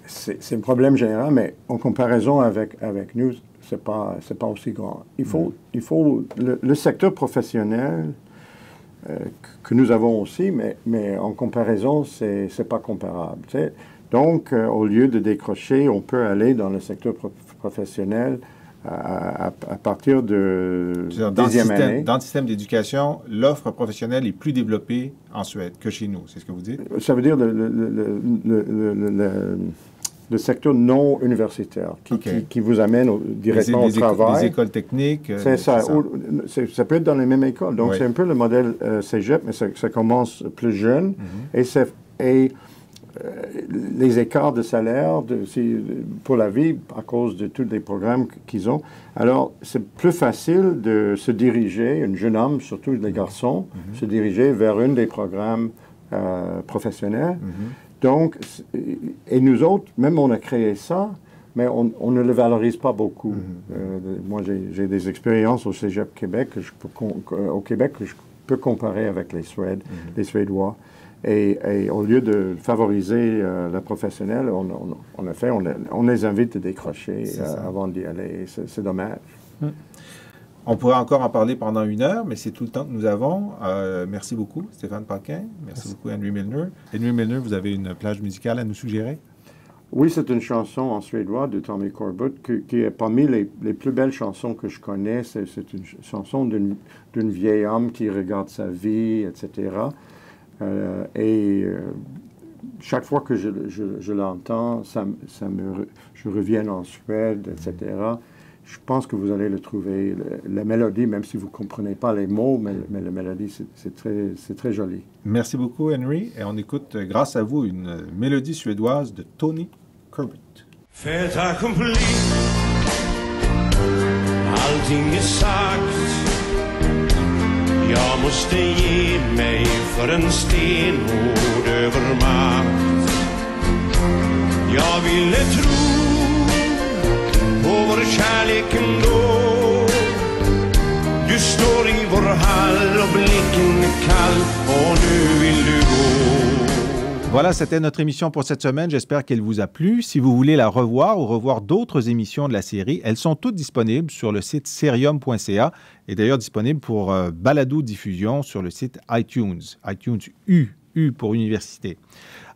C'est un problème général, mais en comparaison avec nous, c'est pas aussi grand. Il faut le secteur professionnel que nous avons aussi, mais en comparaison, c'est pas comparable. Tu sais. Donc, au lieu de décrocher, on peut aller dans le secteur professionnel à partir de deuxième année. Dans le système d'éducation, l'offre professionnelle est plus développée en Suède que chez nous. C'est ce que vous dites? Ça veut dire le secteur non universitaire qui vous amène directement au travail. Les écoles techniques. C'est ça. Ça peut être dans les mêmes écoles. Donc, Oui. c'est un peu le modèle cégep, mais ça commence plus jeune. Et les écarts de salaire pour la vie, à cause de tous les programmes qu'ils ont. Alors, c'est plus facile de se diriger, un jeune homme, surtout les garçons, se diriger vers un des programmes professionnels. Donc, et nous autres, même on a créé ça, mais on ne le valorise pas beaucoup. Moi, j'ai des expériences au Cégep Québec au Québec que je peux comparer avec les Suédois. Et au lieu de favoriser la professionnelle, on les invite à décrocher avant d'y aller. C'est dommage. On pourrait encore en parler pendant 1 heure, mais c'est tout le temps que nous avons. Merci beaucoup, Stéphane Paquin. Merci beaucoup, Henry Milner. Henry Milner, vous avez une plage musicale à nous suggérer? Oui, c'est une chanson en suédois de Tommy Corbett qui est parmi les plus belles chansons que je connais. C'est une chanson d'une vieille homme qui regarde sa vie, etc. Chaque fois que je l'entends, je reviens en Suède, etc. je pense que vous allez le trouver. La mélodie, même si vous ne comprenez pas les mots, mais la mélodie, c'est très joli. Merci beaucoup, Henry. Et on écoute, grâce à vous, une mélodie suédoise de Tony Corbett. Fait accompli. Allting är sagt. Jag måste ge mig för en stenhård övermakt. Jag ville tro på vår kärlek ändå. Du står i vår hall och blicken är kall och nu vill du gå. Voilà, c'était notre émission pour cette semaine. J'espère qu'elle vous a plu. Si vous voulez la revoir ou revoir d'autres émissions de la série, elles sont toutes disponibles sur le site serium.ca et d'ailleurs disponibles pour balado-diffusion sur le site iTunes. iTunes U pour université.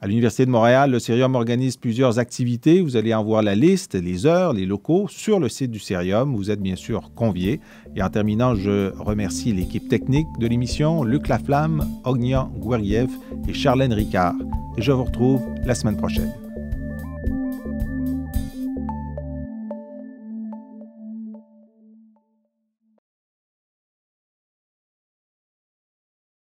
À l'Université de Montréal, le Serium organise plusieurs activités. Vous allez en voir la liste, les heures, les locaux sur le site du Serium. Vous êtes bien sûr conviés. Et en terminant, je remercie l'équipe technique de l'émission, Luc Laflamme, Ognian Guerriev et Charlène Ricard. Et je vous retrouve la semaine prochaine.